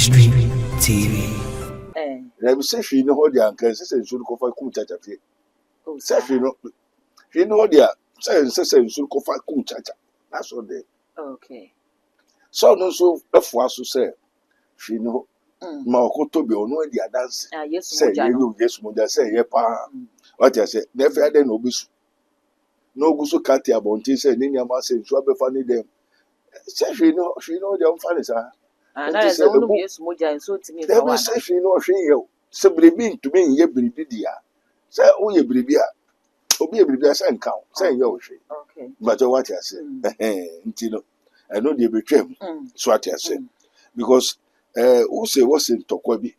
Ministry TV. Let me say, she know what the uncle says, and should go for Kunchacha. Say, she know what the says, and should go for Kunchacha. That's all day. Okay. So, no, so, if was to say, she know, Makoto be on the dance. Yes, say, you, yes, Mother, say, yeah, pa. What I say, never had no bisu. No gusu Katia Bonti said, Nina Mass and Schwabe funny them. Say, she know the unfunny, sir. And I said, yes, Moja, and so to me, never say, she know she you. Simply being to me, ye bribidia. Say, oh, ye bribia. Oh, be a bribia, say, count, say, yo, she. Okay. But what I say, Tino, I know they betray me. So what I say. Because, who say what's in Tokwabi?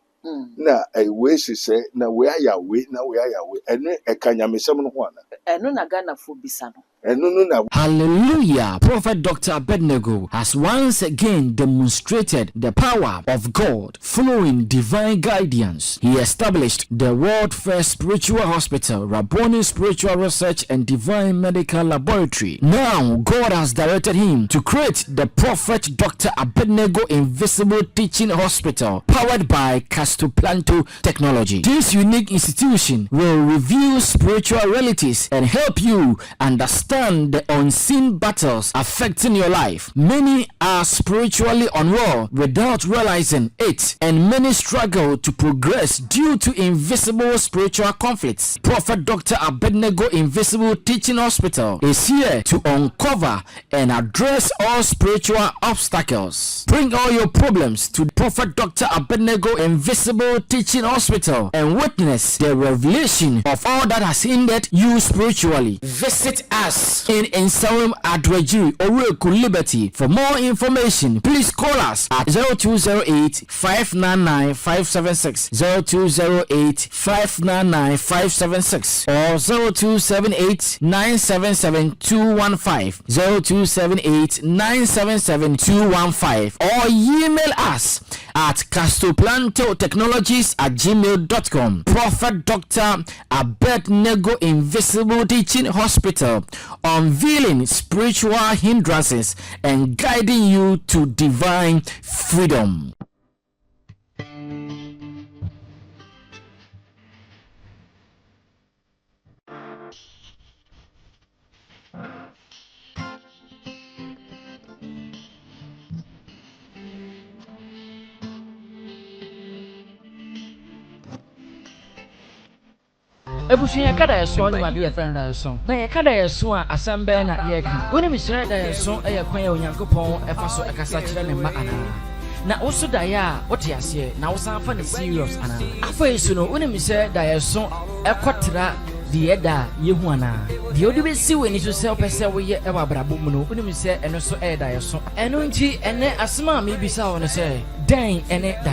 Na a way she say, na where ya way, na where ya way, and a kanyame seven one. And no Nagana for Bisano. And no. Hallelujah. Prophet Dr. Abednego has once again demonstrated the power of God following divine guidance. He established the world first spiritual hospital, Rabboni Spiritual Research and Divine Medical Laboratory. Now, God has directed him to create the Prophet Dr. Abednego Invisible Teaching Hospital, powered by Castoplanto Technology. This unique institution will reveal spiritual realities and help you understand the unseen battles affecting your life. Many are spiritually unwell without realizing it, and many struggle to progress due to invisible spiritual conflicts. Prophet Dr. Abednego Invisible Teaching Hospital is here to uncover and address all spiritual obstacles. Bring all your problems to Prophet Dr. Abednego Invisible Teaching Hospital and witness the revelation of all that has hindered you spiritually. Visit us in Ensawam Adwajiri, Oreku Liberty. For more information, please call us at 0208 599 576, 0208 599 576, or 0278 977 215, 0278 977 215, or email us at castoplantotechnologies@gmail.com. Prophet Dr. Abednego Invisible Teaching Hospital, unveiling spiritual hindrances and guiding you to divine freedom. Ebusunya kada yeso ni wade friend da yeso na ye kada yeso a asambe na ye ka woni misire da yeso e kwan ya onyankopon e fa so akasa kire ne ma ana na woso da ya wote ase na wosan fa ne serious ana afa yeso no woni misire da yeso e kotra die da yehu ana die odi be si weni so se opese wo ye e wa brabo mu no woni misire eno so e da yeso eno nti ene asema me bisa wo ne se den ene da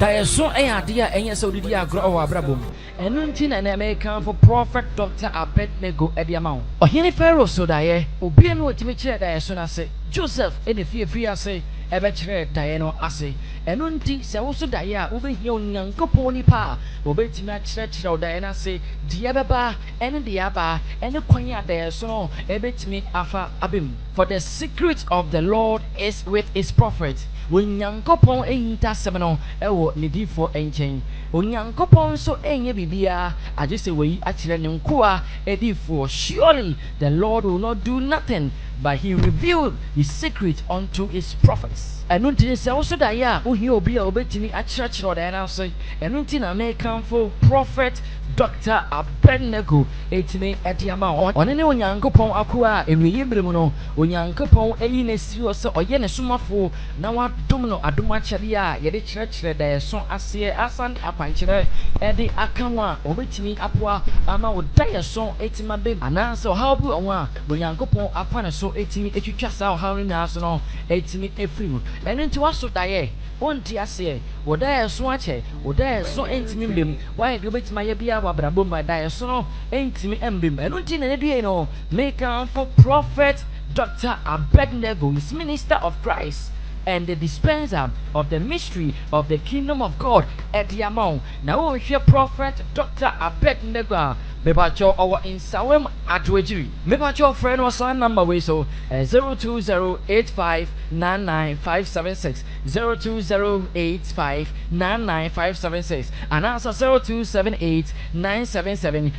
yeso e ade a enye se odidi agro wa brabo mu eno nti na American for Prophet Dr. Abednego Ediamao ohene Pharaoh so da ye obi no otimi kire da yeso na se Joseph ene fie ase ebe kire da ye no ase eno nti se wo so da ye a wo be hia onyankopon nipa obetimi a kire da ye na se die beba ene de aba ene kwan ya da yeso no ebetimi afa abem. For the secret of the Lord is with his prophet. Onyankopon eyinta semeno ewo nidifo enchen onyankopon so enye bibia agese we akire ne nkoa edifo. Surely the Lord will not do nothing, but he revealed his secret unto his prophets. Enunti se also da ya ohi obi a obetimi akire oda na so enunti na mekanfo Prophet Dr. Abednego etime Ediama one ne onyankopon akoa enwiye bremu no onyankopon eyi na siwo se oye ne somafo na wadom no adoma kyere a ye de kyerɛkyerɛ da yeso ase asan apankyerɛ ede akanwa obetimi apoa ama oda yeso etima be ananse ohaw bi onwa a onyankopon afa ne so etimi etwitwa sa ohaw ne na so no etimi efiri enunti waso da ye onti ase woda yeso ache woda yeso entimi mbem why do betima ye bia wabrabo ma da yeso no entimi embem enunti na ne due no make for Prophet Dr. Abednego is minister of Christ and the dispenser of the mystery of the kingdom of God at the amount. Now we hear prophet Dr. Abednego. Mebacho our in Sawem at Wejiri. Mebacho friend was sign number way so 02085999576 02085999576 and answer 0278977215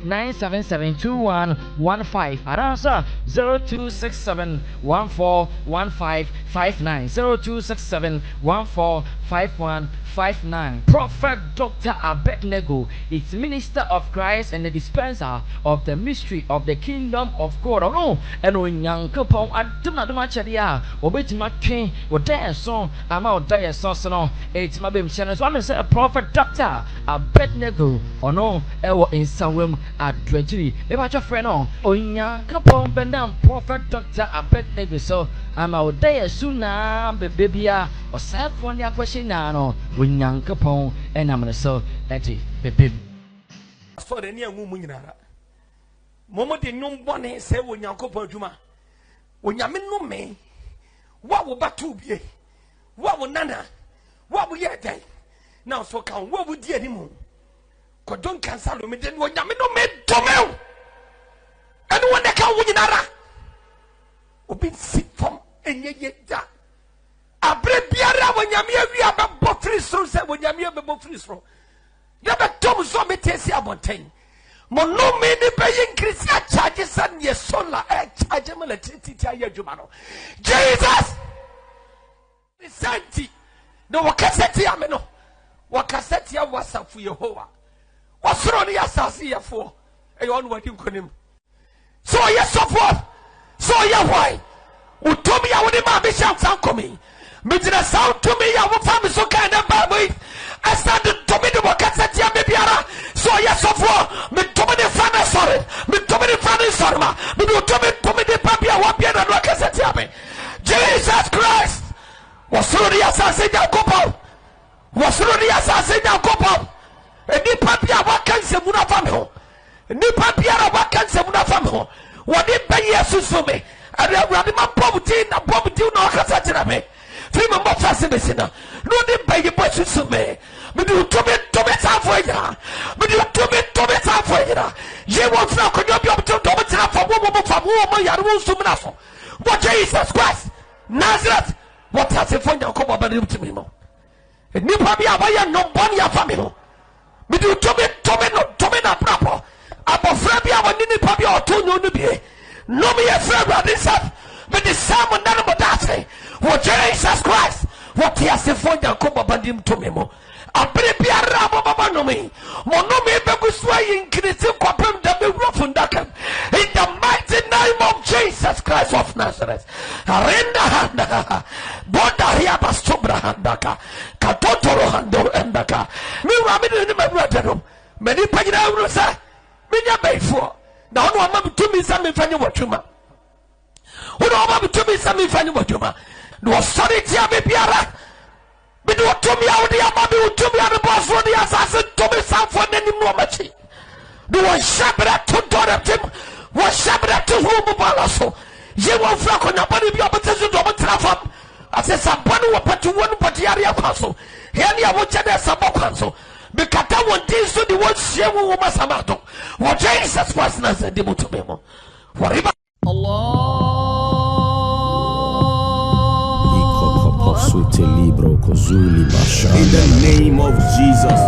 0278977215 and answer 0267141559 0267145159. Prophet Dr. Abednego is minister of Christ and the dispenser of the mystery of the kingdom of God. Oh no, and when young couple I do not do much idea or bet my train or dare song I'm out there sauce no it's my baby channel. So I'm say a prophet Dr. Abednego or no ever in some room at Dredgery. If I your friend on young couple bend down prophet Dr. Abednego so I'm out there soon now baby or self one ya question now when young couple and I'm gonna so Etty baby. For the near woman, Momo de no one say when Yanko Juma. When Yamin no me, what will Batu be? What will Nana? What will ye day? Now, so come, what would ye anymore? Codon cancel me, then when Yamin no me, Tomel. And when they come with Nara, or be sick from any yet that. I break Biara when Yamia, we are about free so said when Yamia about free throw. Never told so me tesi abontain. Mono me ni paying Christian charges and yes sola charge me electricity jumano. Jesus Santi no wakaseti ameno. Wakaseti ya wasa fu Yehovah. Wasroni asasi ya fu. E on wadi nkonim. So yes so forth. So yeah why? Utomi ya wodi ma be sham san komi. Me did a sound to me ya wo fam so kind of baby. I started to me the wakaseti ya me biara. So yes so forth. Me to me the fan sorry. Me to me the fan sorry ma. Me do to me the papi ya wa biara no wakaseti ya me. Jesus Christ. Wasroni asasi ya kopo. Wasroni asasi ya kopo. Ni papi ya wakanse muna fam ho. Ni papi ya wakanse muna fam ho. Wadi be Jesus for me. And I my poverty na wakaseti na me. Fima mo fase besina. No de be Jesus for me. Me do to me time for ya. Me do to me time for ya. Ye won't feel konyo bi obto to me time for wo ya wo sumna so. What Jesus Christ Nazareth. What has it for you come about to me mo. Ni pa bi abaye no bon ya fa me ho. Me do to me na prapo. Abofra bi awani ni pa bi oto nyo no bi. No me a friend of this up. But the salmon none of that. What Jesus Christ. What he has for you come about him to me mo. A baby araba no me. Mono me be sway in Christian copem da be rough and dakam. In the mighty name of Jesus Christ of Nazareth. Arenda handa. Boda here bastobra handaka. Katotoro hando endaka. Me ramid in my brother. Many pagina rusa. Minya bayfo. Now no one to me some fanny watchuma. Who no to me some fanny watchuma. No sorry tia me biara. But what to me out the Amabi to me on the boss for the assassin to me some for any more machi. Do one shabra to Dorothy, one shabra to whom Balaso. You won't flock on your body be opposition to a traffic. I said some one who put to one particular council. Here you want to have some council. Because I want this to the one share with Masamato. What Jesus was not a demo to memo. Whatever. Allah. In the name of Jesus.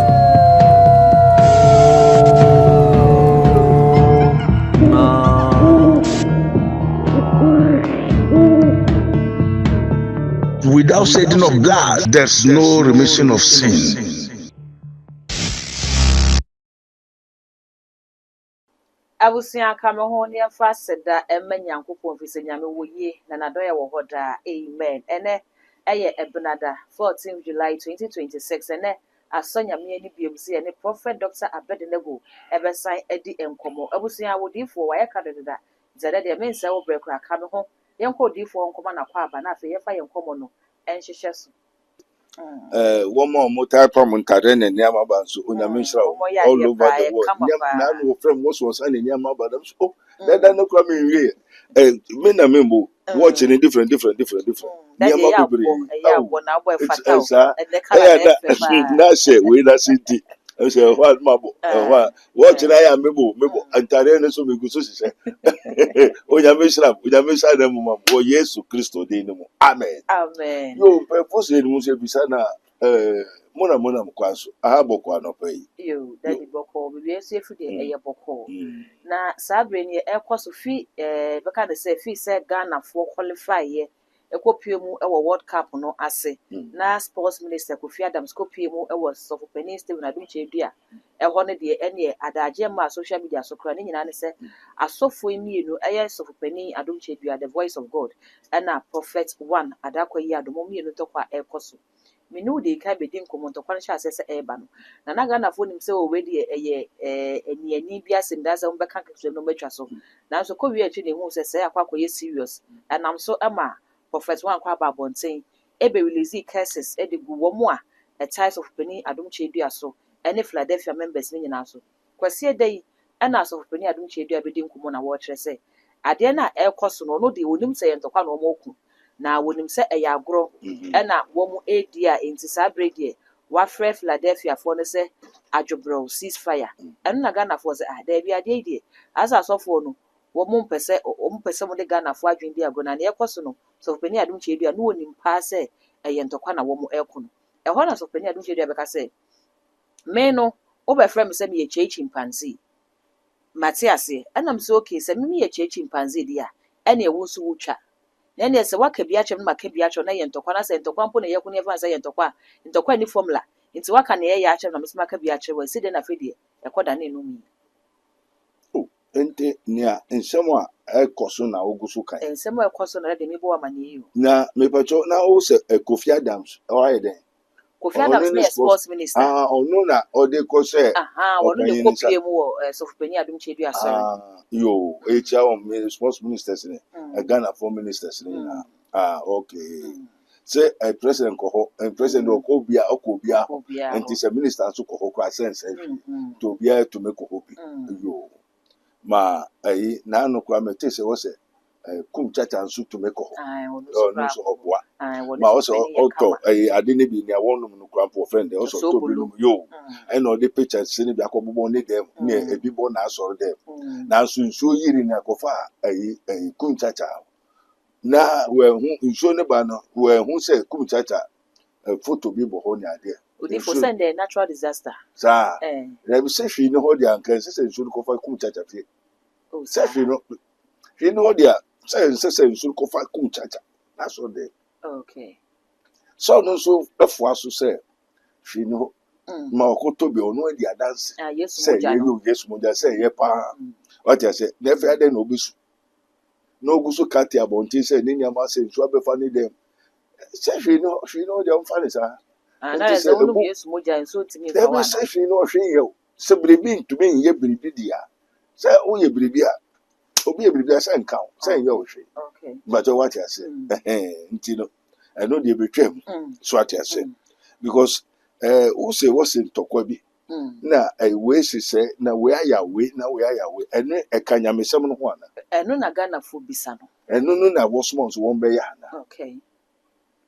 Without shedding of blood, there's no remission of sin. Abusua kame ho ne fa seda emma nyankopon fi se nyame wo ye na nadoye wo hoda amen ene eye ebnada 14 July 2026 ene asonya me ani biom se ene prophet Dr. Abednego ebesan edi enkomo abusua wodifo wa ye kadeda zede de me nse wo brekura kame ho yenko difo nkoma na kwa aba na afa ye fa yenkomo no enhyehyɛ so one more type of Montaren and Yamabansu, Unamisra, all over the world. Now, friend was an in Yamaban. Oh, that no coming here. Menamimbo, watching it different. That Near they are Mabibri. one hour It's fatal sir. and the color Now say we that city. I say what mabo. What watching I am mebo and Tarian so me go so say. Oya mesra dem mama. O Yesu Kristo dey no. Amen. Amen. Yo purpose dey mu say bisana mona mkwanso. Aha bokwa no pay. Yo, daddy boko, we be say free dey eye boko. Na sabre ni ekoso fi beka dey say fi say Ghana for qualify ye. Ekopie mu e World Cup no ase. Na sports minister Kofi Adams kopie mu e Sofopeni Stephen Adunche Dua. Ɛhɔ ne de ɛne adagye ma social media so kra ne nyina ne sɛ asɔfo emienu ɛyɛ Sofopeni Adunche Dua the voice of God ɛna prophet 1 adakɔ yi adomo mienu tɔkɔ a ɛkɔ so. Minu de ka be din komo ntɔkwa no hyɛ ase sɛ ɛba no. Na Ghana fo nim sɛ o we de ɛyɛ eniani bi asɛm da sɛ mbɛka kekere no matwa so. Nanso kɔ wi atwi ne hu sɛ sɛ akɔ akɔyɛ serious. Ɛnam so ɛma prophet 1 kwa ba bonten ebe release cases e de gu wo mu a ties of Sofopeni Adunche Dua so ene Philadelphia members ni nyina so kwase dai ena Sofopeni Adunche Dua be di nkomo na wo kyerɛ sɛ ade na ɛkɔ so no no de wonim sɛ yɛntɔkwa na ɔmo oku na wonim sɛ ɛyɛ agoro ena wo mu edi a enti saa bredi wa frɛ Philadelphia fo no sɛ adwobro ceasefire ɛno na Ghana fo sɛ da bi ade die asa asɔfo no wo mu mpɛsɛ mo de Ghana fo adwen di agoro na ne ɛkɔ so no Sofopeni Adunche Dua no wonim pa sɛ ɛyɛ ntɔkwa na wo mu ɛko no ɛhɔ na Sofopeni Adunche Dua bɛka sɛ me no wo bɛfrɛ me sɛ me yɛ chechi mpanzi Matiase ɛnam sɛ okay sɛ me yɛ chechi mpanzi dia ɛne ɛwo nso wotwa na ɛne sɛ waka bi akyɛm na maka bi akyɛm na yɛ ntɔkwa na sɛ ntɔkwa mpo na yɛ ko ne ɛfa sɛ yɛ ntɔkwa ni formula nti waka ne yɛ akyɛm na mesɛ maka bi akyɛm wɔ si de na fɛ deɛ ɛkɔda ne no mi Ente nia nsɛm a ɛkɔ so na ogu so kan. nsɛm a ɛkɔ so na de me bo amane yi o Na mepacho na o se Kofi Adams ɔayɛ den. Kofi Adams ne sports minister Ɔno na ɔde kɔ sɛ wɔno ne kopie mu wɔ Sofopeni Adunche Dua asɔre yo echa on sports ministers ne Ghana for ministers ne na okay sɛ president kɔ hɔ president ɔkɔ bia hɔ enti sɛ minister nso kɔ hɔ kɔ sense to bia to make kɔ hɔ bi yo ma na no kɔ amete sɛ wɔ sɛ kum chacha nso to make kɔ hɔ no so ɔboa ma wɔ sɛ ɔtɔ ade ne bi nea wɔnom no kɔ ampo friend ɔsɔ to bi no yo ɛna ɔde pictures ne bi akɔbobɔ ne dem ne ebi bɔ na asɔre dem na nso nsuo yiri na akɔfa kum chacha na wɛhu nsuo ne ba no wɛhu sɛ kum chacha photo bi bɔ hɔ ne adeɛ Odi for send a natural disaster saa na bi sɛ hwee ne hɔ de anka sɛ nsuo no kɔfa kum chacha fie sɛ hwee ne hɔ de a sɛ nsuo kɔfa kum chacha na so de okay so no so ɛfoa so sɛ hwee ne hɔ ma ɔkɔtɔ bi ɔno adi adanse sɛ yɛyɛ Yesu mogya sɛ yɛ paa wate sɛ na ɛfɛ adɛn na obi so na ogu so kate abɔnten sɛ ne nneɛma sɛ nsuo abɛfa ne dɛm sɛ hwee ne hɔ de ɔmfa ne saa na sɛ wonom Yesu mogya nso timi fa wa sɛ hwee ne ɔhwee yɛ o sɛ biribi ntumi nyɛ biribi di a sɛ woyɛ biribi a obi yɛ biribi a sɛ nka wo sɛ nyɛ wo hwee but wate ase nti no ɛno deɛ bɛtwam so ate ase because wo sɛ wɔsɛ ntɔkwa bi na wei sisɛ na wei ayɛ na wei ayɛ wei ɛno ɛka nyamesɛm no ho ana ɛno na Ghana fo bisa no ɛno no na wɔsoma nso wɔn bɛyɛ ana okay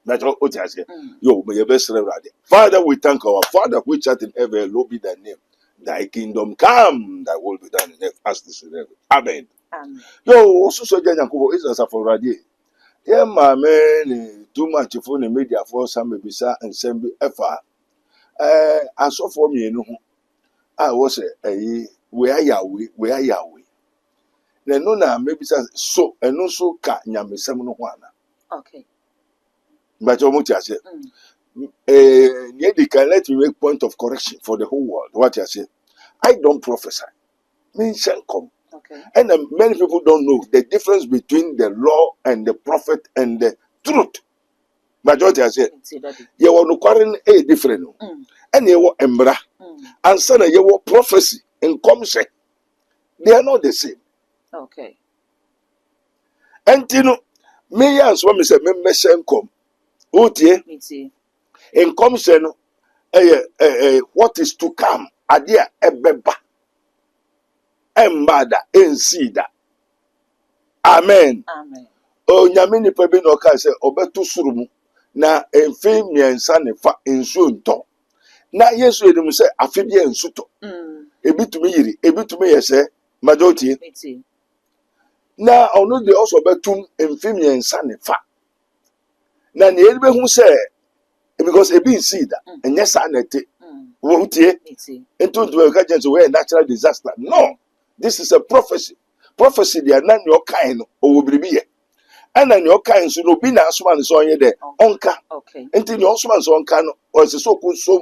but what I say yo may your best ready Father we thank our Father which art in heaven hallowed be thy name thy kingdom come thy will be done in earth as it is in heaven amen yo also so Nyankopɔn is as for radio yeah maame ne too much for the media for some bisa nsɛm bi ɛfa asɔfoɔ mmienu ho a wɔ sɛ we ayɛ na no na mebisa so ɛno so ka nyamesɛm no ho ana okay but omo ti ase let me make point of correction for the whole world what I say I don't prophesy mention come okay and many people don't know the difference between the law and the prophet and the truth but what I say you want to quarrel different and you want embra and son you want prophecy and come say they are not the same okay and you know me as one me say me mention come Otie in commission what is to come adia ebeba embada ensida amen onyame nipa bi na ɔka sɛ ɔbɛto soro mu na mfe mmiɛnsa ne fa nsuo ntɔ na yesu enim sɛ afe bi nsu tɔ ebi tumi yiri ebi tumi yɛ sɛ majority na ɔno de ɔsɔ bɛtum mfe mmiɛnsa ne fa na ne yɛde bɛhu sɛ because ebi nsi da ɛnyɛ saa na ɛte wɔn tie nto ntoma ɛka kyɛn sɛ wɔyɛ natural disaster no this is a prophecy deɛ na ne ɔkan no ɔwɔ biribi yɛ ɛna ne ɔkan nso no obi na asoma ne sɛ ɔnyɛ dɛ ɔnka nti ne ɔsoma ne sɛ ɔnka no ɔsɛ sɛ ɔkɔ som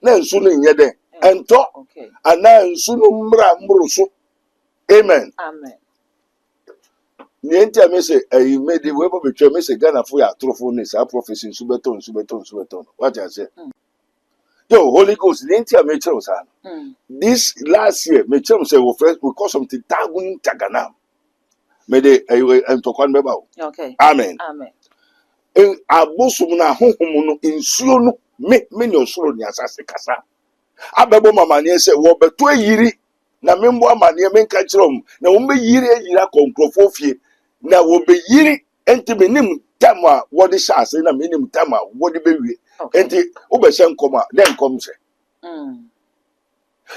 na nsu no nyɛ dɛ ɛntɔ anaa nsu no mmra mmoro so amen ne nti a mese ayi mede wo ebo betwa mese Ghana fo ya atorofo ne saa prophecy nsu beton what I say yo Holy Ghost ne nti a me kyerɛ saa this last year me kyerɛ say we first we call something tagun tagana me de ayi ntokwan beba o amen abosum na honhom no nsuo no me ne osoro ne asase kasa abebo mama ne sɛ wo beto ayiri na membo amane me nka kyerɛ m na wo be yiri ayira konkrofo fie na wo be yiri enti menim tam a wo de hyase na menim tam a wo de bewie enti wo be hyɛ nkom a den nkom hyɛ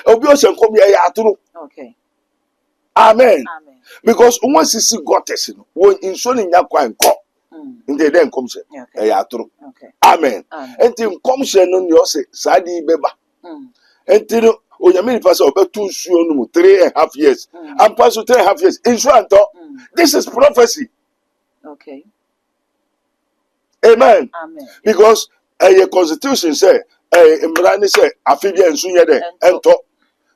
obi o hyɛ nkom ya atoro amen because won sisi gottes no wo nso ne nya kwan kɔ enti den nkom hyɛ ya atoro amen enti nkom hyɛ no ne o se saadi beba enti no onyame nipa sɛ ɔbɛto nsuo no mu 3.5 years and pass 3.5 years nsuo antɔ this is prophecy amen because a constitution say mmara ne sɛ afe bi nsu nyɛ dɛ ɛntɔ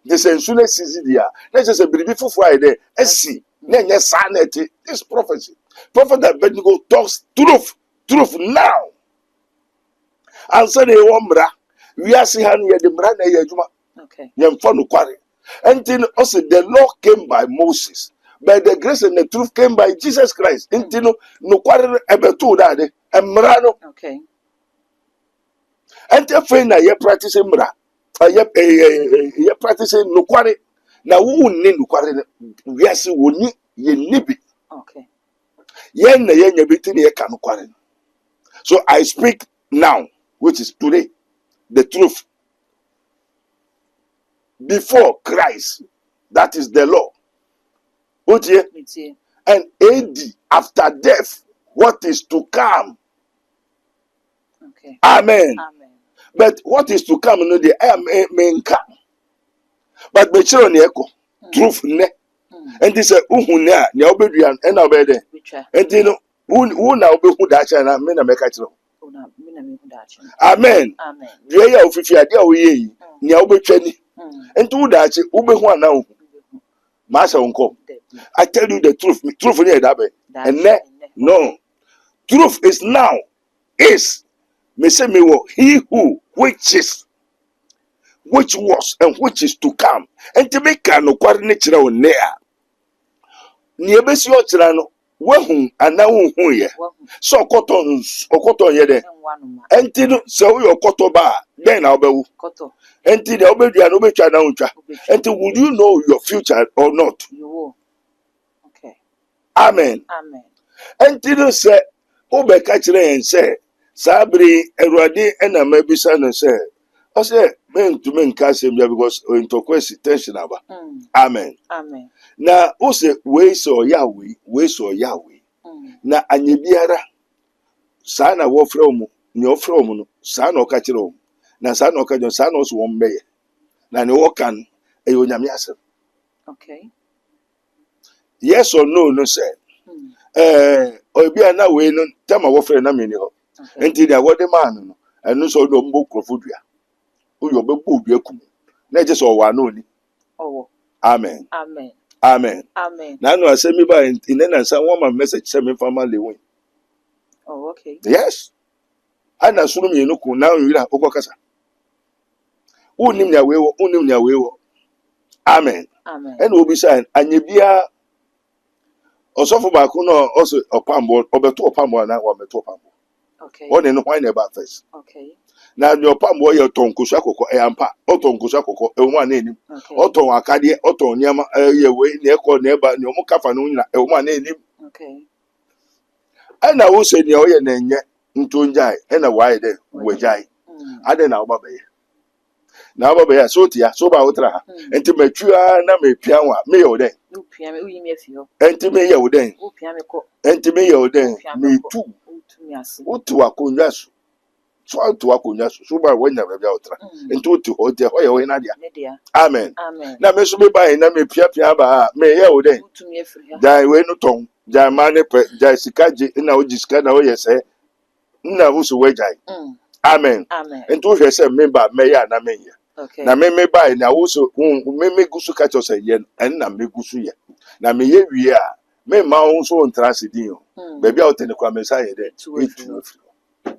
de sɛ nsu no sisi dia na kyerɛ sɛ biribi foforɔ ayɛ dɛ asi na ɛnyɛ saa na ɛte this prophecy prophet Abednego talks truth now ansa na ɛwɔ mmara wiase ha no yɛde mmara na ɛyɛ adwuma yɛmfa no kware until also the law came by Moses but the grace and the truth came by Jesus Christ until no kware ebeto dade mmara no until fe na ye practice mmara ye practice no kware na wo nni no kware wiase woni ye nibi yen na ye nya beti na ye ka no kware so I speak now which is today the truth before Christ, that is the law. And AD, after death, what is to come? Amen. But what is to come? No, the amen come. But be sure on echo truth ne. And this is uhuna ne obedian and obede. And you know who now be who that na me na make it. Amen. The ya ofifia dia wo yi ne obetwa ni. And to that, Ube now. Master uncle. I tell you the truth. Truth in that and no. Truth is now. Is me say me he who which was and which is to come. And to make no coordinate on there. Near Bessie Ochirano, wahum and now who ye. So cotton yede. Until so your cotton bar, then I'll be cotton. Until the obey and obey China. Until would you know your future or not? You will. Okay. Amen. Until say, Obey catch and say, Sabri, Eradi, and a maybe son and say, I say, men to men cast him because into question tension about. Amen. Now, who say, ways or Yahweh, na anyebiara sana wo from no from sana okachiro na sana okajo sana oso wombe na ne wo kan e onyame asem yes or no say obi ana we no tema wo frɛ na me ni ho enti dia wo de man no enu so do mbo krofodua uyo be bo dua kum na je so wa na oni amen na no asemi ba inena sa one man message say me family win. Oh, okay. Yes. Ana sunu mi enuku na nwira okokasa. Unim nya wewo. Amen. And obi say anye bia osofo ba ko no also opambo obeto opambo na wa meto opambo. Okay. One no why never first. Okay. Na nyo opambo ye tonkosu akoko eyampa otonkosu akoko ewo na enim. Oton akade oton niama ye we na ekọ na eba ni omo kafa no nyina ewo na enim. Okay. ɛna wo sɛ nea ɔyɛ na ɛnyɛ nto ngyae ɛna waayɛ dɛ wagyae adɛn na woba bɛyɛ na woba bɛyɛ so tia so ba wotra ha nti matwua na mepia wo a meyɛ wo dɛn Upia me uyi me afi hɔ. nti meyɛ wo dɛn Upia me kɔ. nti meyɛ wo dɛn metu Utumi ase. wotu akonnwa so wotu akonnwa so ba woanya baabi a wotra nti wotu hɔ nti ɛhɔ yɛ wo hena dea Ne dia. amen Amen. na me nso mebae na mepiapia ba a meyɛ wo dɛn Utumi afiri ha. gyae wei no tɔn gyae ma ne pɛ gyae sika gye na wogye sika na woyɛ sɛ na wo so woagyae amen Amen. nti wohwɛ sɛ meba mɛyɛ a na menyɛ Okay. na me bae na wo so megu so ka kyerɛ sɛ yɛ no ɛno na megu so yɛ na meyɛ wie a memma wo nso ntra ase din o baabi a wote ne kwa me nsa yɛ dɛ Ɛtu ɛtu afiri hɔ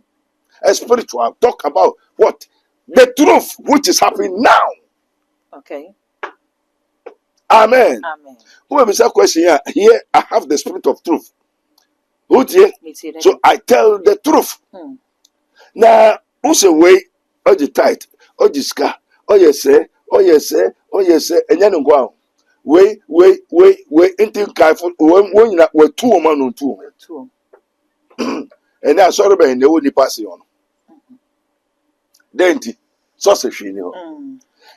a spiritual talk about what the truth which is happening now Okay. amen Amen. wobɛbisa question a here I have the spirit of truth wotie Me too. so I tell the truth Hmm. na wosɛ wei ɔgye tight ɔgye sika ɔyɛ sɛ ɛnyɛ ne nko a wei nti nkaefo wɔn nyina watu wɔn ano ntu wɔn Two. ɛnɛ asɔre bɛn na ɛwɔ nipa se hɔ no dɛn nti sɔsɛ hwee ni hɔ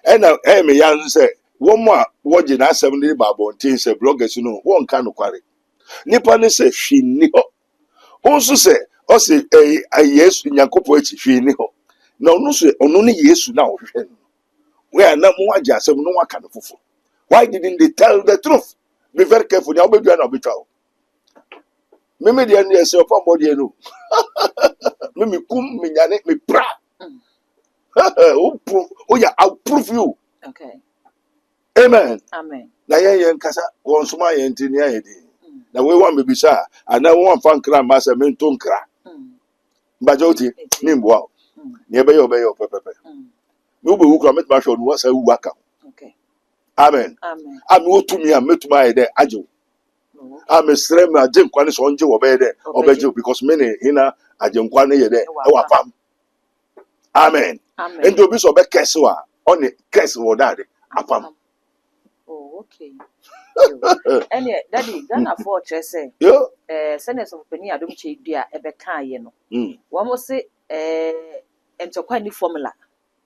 ɛna ɛyɛ me ya nso sɛ wɔn a wɔgye n'asɛm no ba abɔnten sɛ bloggers no wɔn nka nokware nipa ne sɛ hwee ni hɔ wɔn nso sɛ ɔsɛ yesu nyankopɔn akyi hwee ni hɔ na ɔno ne yesu na ɔhwehwɛ no where na mo agye asɛm no waka no foforo why didn't they tell the truth be very careful na wobɛdua na wobɛtwa wo meme deɛ no yɛ sɛ ɔfa mmɔdeɛ no meme kum menyane mepra I'll prove you Okay. amen Amen. na yɛn nkasa wɔn soma yɛn nti ne ayɛ den na wei wa mebisa a anaa wɔn amfa nkra mma sɛ mento nkra mbagye wotie ne mboa wo ne ɛbɛyɛ ɔbɛyɛ ɔpɛpɛpɛ me wobɛwu kora mɛtumi ahwɛ ɔno wasa wu aka wo Okay. amen Amen. a me wɔtumi a mɛtumi ayɛ dɛ agye wo a mesrɛ me agye nkwa ne sɛ ɔngye wɔ bɛyɛ dɛ ɔbɛgye wo because me ne hena agye nkwa ne yɛ dɛ ɛwɔ apam amen Amen. nti obi sɛ ɔbɛkɛse wo a ɔne kɛse wɔ dade apam Oh, okay. Ɛnɛ daddy Ghana for kyerɛ sɛ yo sɛnɛ sɔfopani adom kyɛ dua ɛbɛkaayɛ no mm wɔn se ntɔkwa ni formula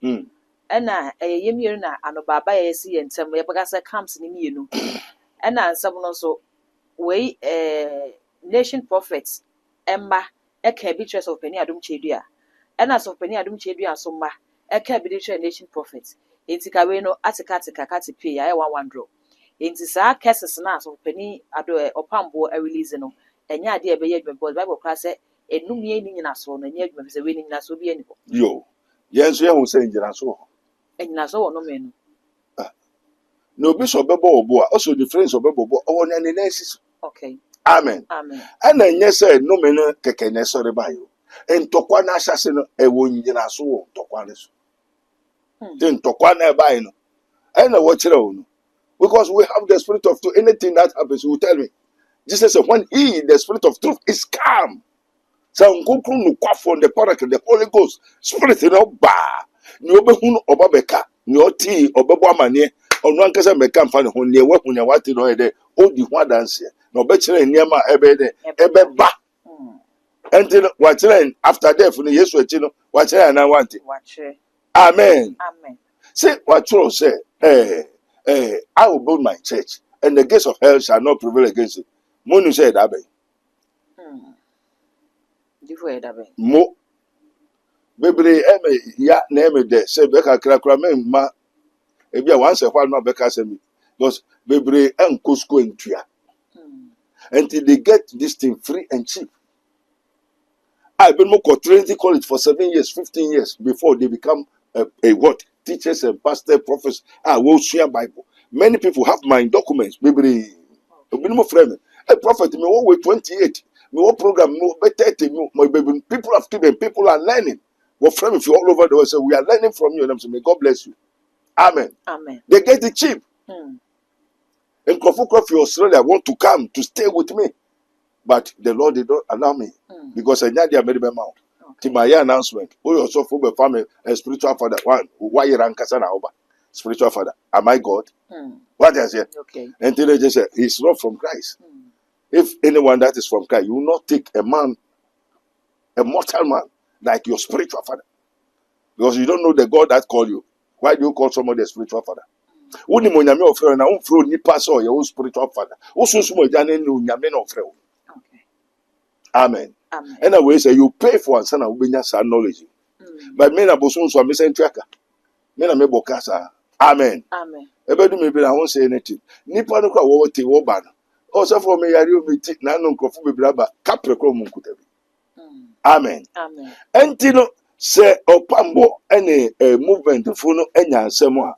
mm ɛna yɛ mmienu na anobaaba yɛ si yɛ ntɛm yɛbɛka sɛ camps ne mmienu ɛna nsɛm no nso wei nation prophets ɛmma ɛka bi kyerɛ sɔfopani adom kyɛ dua ɛna sɔfopani adom kyɛ dua nso mma ɛka bi de kyerɛ nation prophets enti ka wei no ateka kate pay ayɛ 1 enti saa cases na sɔfopani ado ɔpamboɔ release no ɛnyɛ adeɛ a ɛbɛyɛ adwuma because bible kora sɛ enum yɛ ni nyina so no ɛnyɛ adwuma fi sɛ wei ni nyina so bi ani hɔ yo yɛn nso yɛhu sɛ ngyina so wɔ hɔ ɛnyina so wɔ no menu na obi sɛ ɔbɛbɔ wɔ bo a ɔsɛ ɔde friends ɔbɛbɔ bo ɔwɔ ne nan si so okay amen amen ɛna nyɛ sɛ nnome no kɛkɛ na ɛsɔre baeɛ o ntɔkwa no ahyɛse no ɛwɔ ngyina so wɔ ntɔkwa no so nti ntɔkwa no ɛbaeɛ no ɛna wɔkyerɛ wo no because we have the spirit of truth anything that happens you will tell me Jesus said when he the spirit of truth is calm sɛ nkokoro nokwafo the paracle the Holy Ghost spirit no baa ne ɔbɛhu no ɔba bɛka ne ɔtee ɔbɛbɔ amanneɛ ɔno ankasa mmɛka mfa ne ho neɛ wahu nea wate no ɔyɛ dɛ ɔdi ho adanseɛ na ɔbɛkyerɛ nneɛma a ɛbɛyɛ dɛ ɛbɛba ɛnti no wakyerɛ after death no Yesu akyi no wakyerɛ anaa wante wakyerɛ amen amen sɛ wakyerɛ sɛ I will build my church and the gates of hell shall not prevail against it mo nu sɛ ɛda bɛn difo yɛ dabɛn mo bebree ɛmɛ ya na ɛmɛ dɛ sɛ bɛka krakra mɛmma ebi a wansɛ hɔ anoma bɛka sɛ mi because bebree ɛnkɔ school ntua until they get this thing free and cheap I been more Trinity College for 7 years 15 years before they become a what teachers and pastor prophets will share Bible many people have my documents bebree obi mo frɛ me a prophet me what way 28 me what program me what 30 me my baby people have students people are learning what from if you all over the world say we are learning from you and I'm saying may God bless you amen amen they get it cheap and Kofu for Australia want to come to stay with me but the Lord did not allow me because I need their medical amount to my announcement oh also for the family a spiritual father one why you rank as an over spiritual father am I God what I say okay and then they just say he's not from Christ If anyone that is from Christ, you will not take a man, a mortal man, like your spiritual father. Because you don't know the God that called you. Why do you call somebody a spiritual father? Uni mo nyame ofre na unfro nipa so your spiritual father. Usunsumo jane no nyame na ofre. Okay. Amen. Amen. And we say you pay for answer na ubenya sa knowledge. But me na bosun so me sentuaka. Me na me bokasa. Amen. Amen. Ebedu me be na won say anything. Nipa no kwa wo te wo ba no. O so for me yari o me ti na no nkofo be braba kapre kro mu nkuta bi. Amen. Amen. Enti no se opambo ene movement fo no enya ansem a.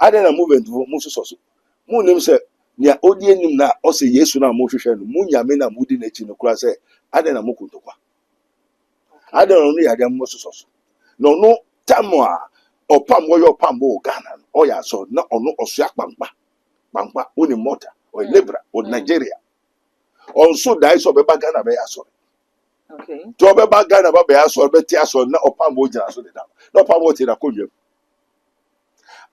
Ade na movement fo mu so so. Mu nim se nia odi enim na o se Yesu na mo hwehwe no mu nyame na mudi na chi no kura se ade na mo kuntokwa. Ade no no yade mo so so. No no tamo a opambo yo pambo Ghana no o ya so na ono oso akpampa. Pampa oni mota o lebra o Nigeria. Also dai so be ba Ghana be ya so. Okay. To be ba Ghana ba be ya so be ti aso na opambo jina so de da. Na opambo ti da konwem.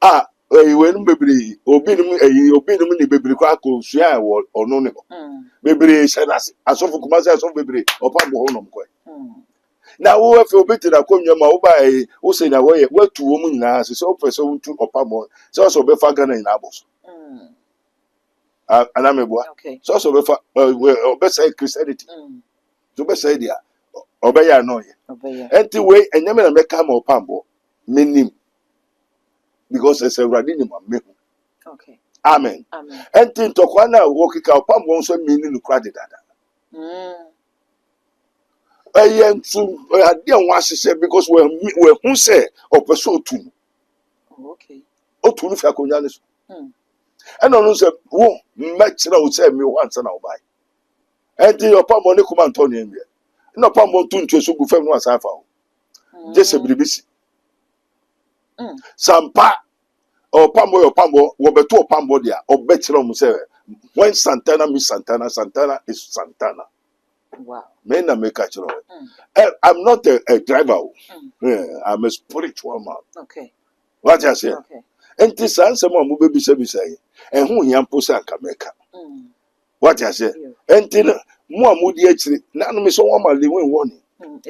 Ah we no bebre obi no ni bebre kwa ko sua ono ne ho. Bebre senase asofo kuma se asofo bebre opambo ho nom ko. Na wo afi obi ti da konwem ma wo ba wo se na wo ye watu wo mu nyina se so pese wo tu opambo se so be fa Ghana nyina aboso. Anameboa. Okay. So be fa obe say Christianity. To be say dia obe ya no ye. Obey. Enti we enyame na meka ma opambo menim because it's a radini ma mehu. Okay. Amen. Amen. Enti ntokwa na wo kika opambo nso mini no kwade dada. Ntu ade anwa hyehyɛ because we hu say opeso otu. Okay. Otu no fi akonya ne so. Eno no say wo mmekira wo say me wansa na wo bai. Enti opambo ne kuma ntoni enwe. Na opambo ntu ntu so gu fam no asafa wo. Jese bribisi. Sampa opambo wo beto opambo dia obekira mu say when Santana meets Santana, Santana is Santana. Wow. Men na make actually. I'm not a driver. I'm a spiritual man. Okay. What I say? Okay. And this answer mo baby say and who yampo sanka meka. What I say? And then mo amudi actually na no me so one man lewen warning.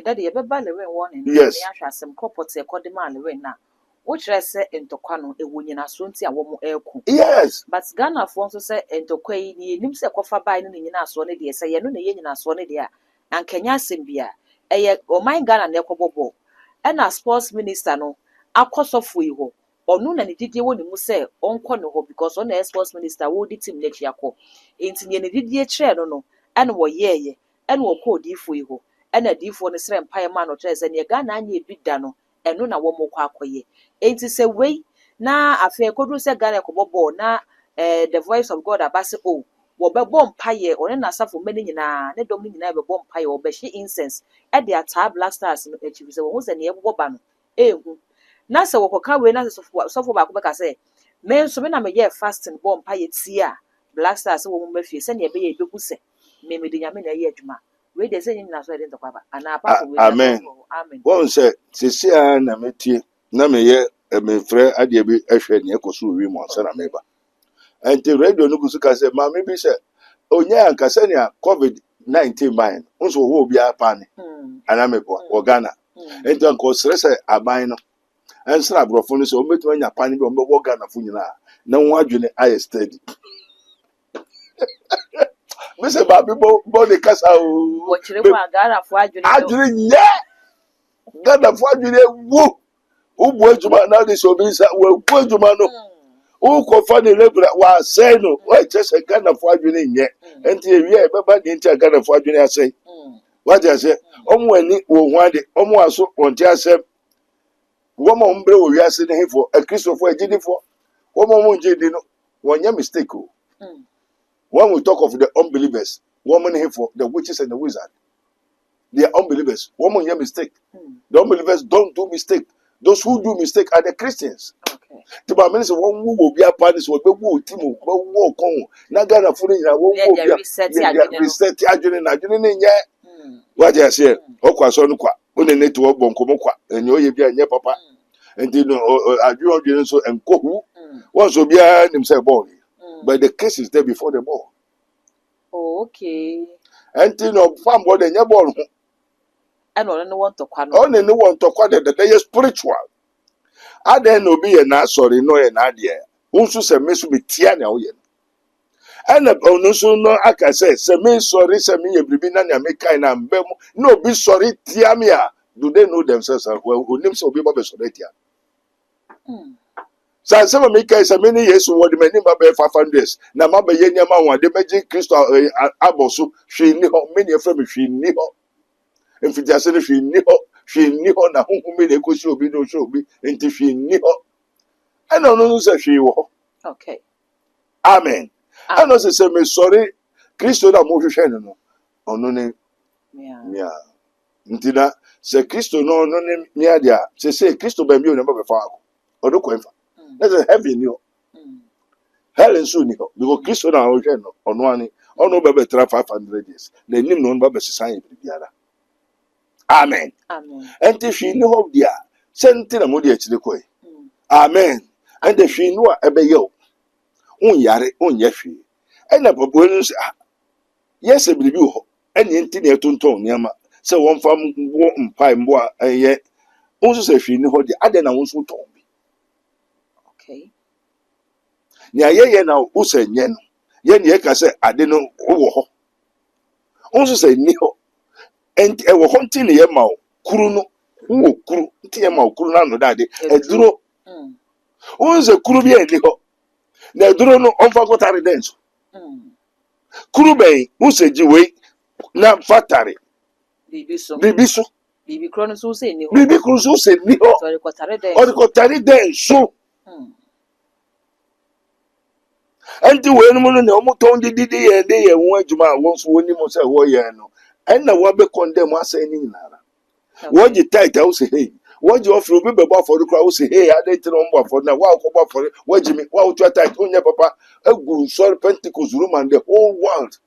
Daddy, you better lewen warning. Yes. Me ahwa some property according man lewen na. Which I say entokwa no ewu nyina so nti a wo mo eku. Yes. But Ghana for nso say entokwa yi ni nim se kofa bai no nyina so ne de say ye no na ye nyina so ne de a ankanya asem bia eye o my Ghana na ekobobo e na sports minister no akosofo yi ho onu na ne didie wo ne mu say onko ne ho because on na sports minister wo di team nechi akọ enti ne didie kire no no ene wo yeye ene wo ko difo yi ho ene difo ne sere mpae ma no kire say ne Ghana anya bi da no eno na wo mo kwa akoye enti se wei na afa ekodu se Ghana ekobobo na the voice of God abase o wo bebo mpaye one na asafo mani nyina ne dom nyina bebo mpaye wo behye incense e de ata black stars no achieve se wo se ne ebobo ba no ehu na se wo koka we na sofo ba ko beka se me nso me na me ye fasting bo mpaye tia black stars wo mo mafie se ne be ye bebu se me de nyame na ye adwuma we de se nyina so e de ntokwa ba ana apa ko we na so amen Won say sisia na metie na me ye me frɛ ade bi ehwɛ ne ekoso wi mo ansa na meba. And the radio no kusuka say ma me bi say onya anka se ne COVID-19 man nso wo bia pa ne anamebo wo Ghana. And to anko sere say aban no ensra abrofo no say o metu anya pa ne bi o wo Ghana fu nyina na wo adwene aye steady. Me say ba bibo body kasa o wo kire kwa Ghana fu adwene nye Ghana fu adwene wo ubu ejuma na de so bi sa wo ku ejuma no ko fa ne lebra wa say no wa chese Ghana fu adwene nye enti ewie e beba de enti Ghana fu adwene asay what I say omo ani wo hu ade omo aso onti asem wo mo mbre wo wiase ne hefo a Christopher ejidifo wo mo njedi no wonya mistake o when we talk of the unbelievers woman hefo the witches and the wizards they are unbelievers woman nya mistake the unbelievers don't do mistake. Those who do mistake are the Christians. Okay. To ba minister one who will be a part is what we will team will come. Na Ghana for na one will be reset adwene na adwene nya. What I say, okwa so no kwa. One net wo bonko kwa. Enye oye bia nya papa. Enti no adwene so enkohu. One so bia nim say ball. But the case is there before the ball. Oh, okay. Enti no fam bo de nye ball ho. And on no want to quano. On no want to kwa de dey spiritual. Aden no be na sorry no ye na de. Unsu se mesu be tia na wo ye. Ena onu so no aka se me sorry se me ye bribi na na me kai na mbem no be sorry tia me a. Do they know themselves well? Onim se obi ba be sorry tia. Sa se me kai se me ni Yesu wo de mani ba be 500 na ma be ye nyama wo de meji Kristo aboso hwe ni ho me ni efra me hwe ni ho. Mfitiase no hwe ni ho na honhom me na ekosi obi no hwe obi enti hwe ni ho. Ena onu no se hwe wo. Okay. Amen. Ena se me sorry Kristo na mo hwehwe no onu ne mia ntina se Kristo no onu ne mia dia se Kristo ba mi o na ba fa ako odo ko enfa na se heaven ni ho hell nso ni ho because Kristo na o hwehwe no onu ani onu ba be tra 500 years na nim no ba be sesan biara. Amen. Amen. Enti hwe ni ho dia se ntina mo dia chire ko amen. And the hwe no a ebe ye o unyare unye hwe ena bobo no se yes ebilibi ho eni enti na etonton niama se won fam wo mpai mbo a eye unso se hwe ni ho dia ade na won so ton bi. Okay. Ni ayeye na wo se nye no ye ne ka se ade no wo ho unso se ni ho enti e wo ho nti ne ye ma o kuru no wo kuru nti ye ma o kuru na no dade eduro unso kuru bi eni ho na eduro no onfa ko tare den so kuru ben unso ji we na fatare Bibi so. Bibi krono so se ni ho. Bibi kuru so se ni ho. So ko tare den. O ko tare den so. Enti we no no ne o mo ton didi ye de ye won adwuma won so woni mo se wo ye no. En na wo be condemn asa ni nyinara. Wo ji tight wo se hey. Wo ji offer obi be bo for the wo se hey ade ti no mbo for na wa ko bo for wo ji mi wa to tight onye papa aguru so Pentecost room and the whole world.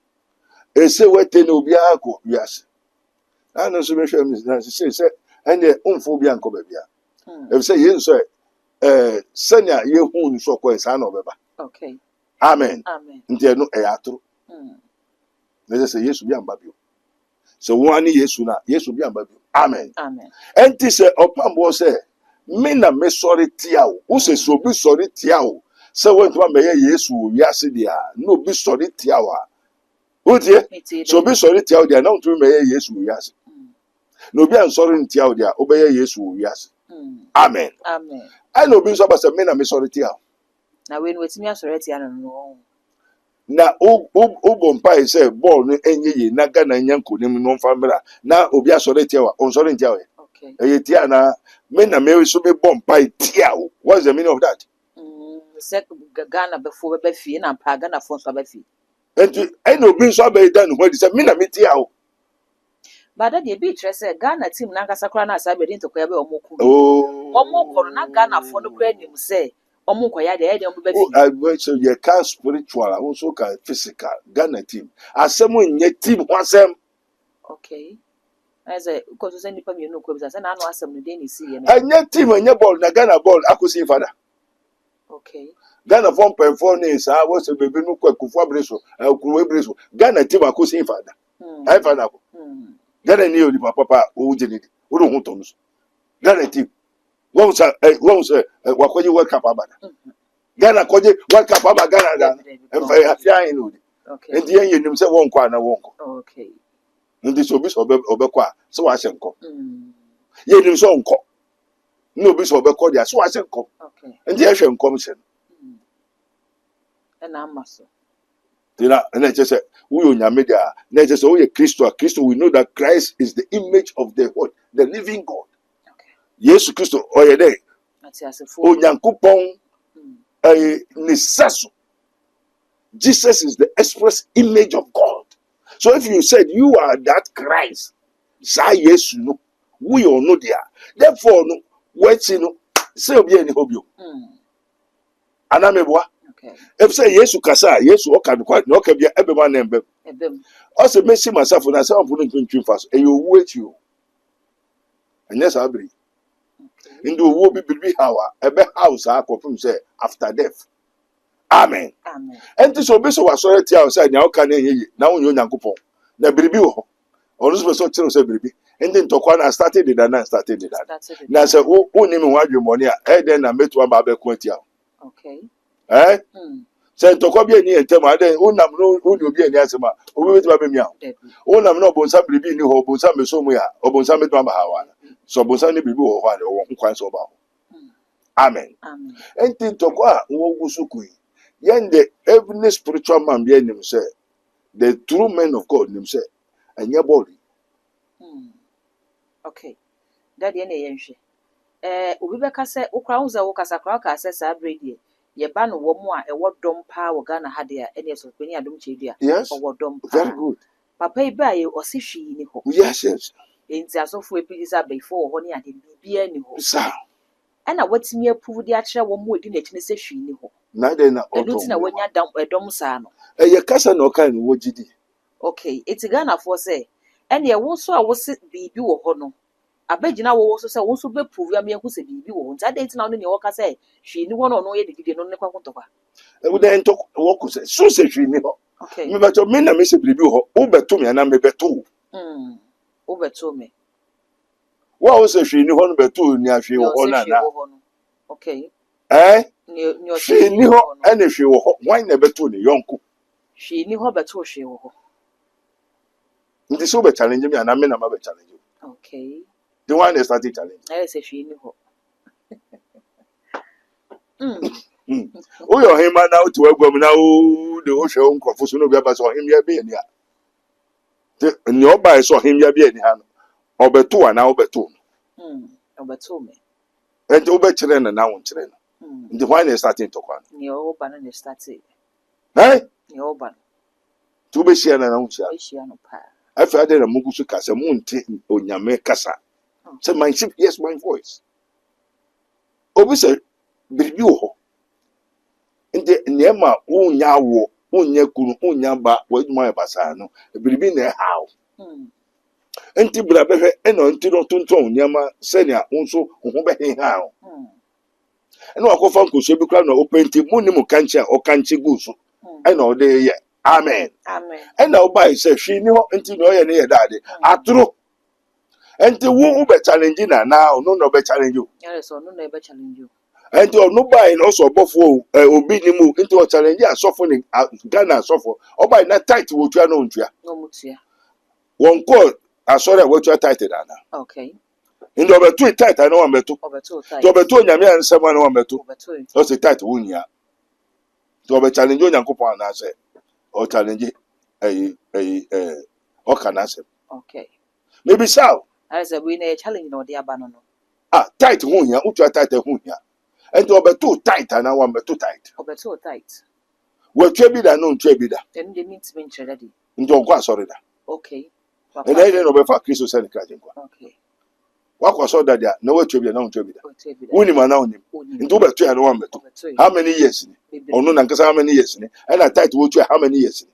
E se we te no obi akọ wiase. Ana so me hwe mi na se ene umfo bi anko ba bia. E se ye so senya ye hu nso ko nsa na obeba. Okay. Amen. Amen. Nti no e atoro. Na se Yesu bi amba bio. Se won ani Yesu na Yesu bi amba bio. Amen. Amen. Enti se opambo se me na me sorry tia o. Wo se so bi sorry tia o. Se won to me ye Yesu wiase dia. No bi sorry tia wa. Otie so bi sorry tia o dia na unto me ye Yesu wiase. No bi an sorry tia o dia obeye Yesu wiase. Amen. Amen. I no bi so ba se me na me sorry tia o. Na we no wetimi asore tia no. Na o mpa say ball no enye ye na ga na nyanko nim no famra na obi asore tia wa on sorry tia o. Okay. Eye tia na me na me so be bomb mpa tia o. What's the meaning of that? Sek Ghana before be fie na pa Ghana fon so be fie. Enti I no bi so be dan ho di say me na me tia o. But that dey be say Ghana team na nkasa kra na asa be din to kwa be omoku. Oh. Omokoro na Ghana fon no kra nim say omoku ya dey dem be fie. I wish you can spiritual, also can physical. Ghana team. Asem nye team wasem. Okay. As a ko so say nipa me no ko bi say na no asem no dey ni see ye. Nye team nye ball na Ghana ball akosi fada. Okay. Ghana form perform ni sa wo se bebe no kwakufu abreso, kuwe breso. Ghana team akosi fada. Ai fada ko. Ghana ni oli papa o jeni. O do huntonu. Ghana team. Wọ́n sẹ wakọ́jú World Cup abada. Ghana kọ́jú World Cup abada Ghana da. Ẹ̀fẹ̀ àfi àyìn ní òde. Ẹ̀dí yẹn yẹn nim sẹ́ wọ́n kọ́ àná wọ́n kọ́. Ndí sọ obi sọ ọbẹ̀ kọ́ a sọ wàá ṣe nkọ́. Yẹn nim sọ nkọ́. Ní obi sọ ọbẹ̀ kọ́ di a sọ wàá ṣe nkọ́. Ndí yẹn hwẹ̀ nkọ́ mi sẹ́. Ẹ̀nà àmà sọ. Tina ẹ̀nà ẹ̀kyẹ́ sẹ́ wúyọ̀ nyàmé dì a ẹ̀nà ẹ̀kyẹ́ sẹ́ wúyọ̀ Kristo we know that Christ is the image of the what? The living God. Yesu Kristo oyede Onyankopon nesaso. Jesus is the express image of God. So if you said you are that Christ, say yes no, we all know there. Therefore no, wait no, say obi any hobio. Anamebwa. Okay. If say Yesu kasa, Yesu oka quite no ka bia everyone name be. Also me see myself na say am put in fast and you wait you. And yes I agree. In the wo be hawa ebe house akofum say after death Amen. Amen. Enti so be so wasore tia o say nya o ka na enye na wonyo Nyankopon. Na biribi wo ho. Ono so so kire so biribi. Enti ntokwa na started the na started the. Na say wo ni me wadwemone a den na metu aba be ko tia. Okay. Say ntokwa bi ani entem aden unam no uni obi ani asema obi metu ba mi a. Unam no bonsa biribi ni ho bonsa me so mu ya obonsa metu aba ha wa. So bonsa ni biribi wo ho ale wo kwan so ba ho. Amen. Amen. Enti ntokwa wo gusuku yende every spiritual man be him say the true men of God him say anya body. Okay. Daddy na yenhwe. Obi beka se ukra unza wo kasa kra ka se sa bredi. Ye ba no wo mu a ewo dom pa wo Ghana ha de a ene so pani adom chedua. Yes. Owo dom pa. Very good. Papa iba ye osihwi ni ho. Yes, yes. Enti asofo epidisa before ho ne ade bibia ni ho. Sir. Ana watimi apuvu de akere wo mu odi na chine se hwi ni ho. Na de na Enu ti na wanya dom sa no. Ye kasa na okan no wogidi. Okay, eti Ghana for say ene wo so a wo se bibi wo ho no. Abegina wo so say wo so be prove am yehu se bibi wo. Nta de enti na no ne wo ka say hwi ni ho no no ye didide no ne kwakontokwa. We dey talk wo ku say so se hwi ni ho. Okay. Me beto me na me se bibi ho. Wo beto me na me beto. Wo beto me. Wo se hwi ni ho no beto ni ahwe wo ho na na. Okay. Hwi ni ho ene hwi wo ho. Wan na beto ni yonko. Hwi ni ho beto hwi wo ho. Nti so be challenge me na me na ma be challenge. Okay. The one that started challenge. I say hwi ni ho. O yo him na o to agwam na o de o hwe nkofo so no bia ba so him ya be ni a. Te ni o ba so him ya be ni ha no. Obeto ana obeto. Obeto me. Enti o be kire na won kire no. The one that started to kwan. Ni o ba na started. Ni o ba. Tu be share na won share. Be share no pa. Afa de na mugu so kasa mu nte onyame kasa. Say my sheep hears my voice. Obi say biribi wo ho. Nde niema unya wo, unya kunu, unya ba, wadwuma basa no. Biribi na how. Enti bra behwe eno nti no tonton niema senia unso ho be he how. Eno akofa nkoso bi kra na openti mu ni mu kanche o kanche guso. Eno de ye. Amen. Amen. Ena obai say hwi ni ho enti no ye ne ye dade. Atro. Enti wo be challenge na now no be challenge you. Yes, so no be challenge you. Enti onu bai no so bofo obi ni mu enti o challenge asofo ni Ghana asofo. Obai na tight wo tua no ntua. No mutua. Won call asore wo tua tight dana. Okay. Indi obeto tight na wan beto. Obeto tight. To obeto nyame ansem na wan beto. Obeto. O se tight wo nya. To obe challenge onyankopon na say o challenge o kana say. Okay. Maybe sao. I say we na challenge no dey aba no. Tight wo nya, utua tight wo nya. Enti obeto tight na wan beto tight. Obeto tight. Wo tua bi da no ntua bi da. Then dey mean to be daddy. Ndi onko asore da. Okay. And then no be for Christo send Christ nkwa. Okay. Wakwa so da dia na wo tua bi na ntua bi da. Woni ma na onim. Ndi wo beto ya no wan beto. How many years ni? Ono na nkasa how many years ni? And that tight wo tua how many years ni?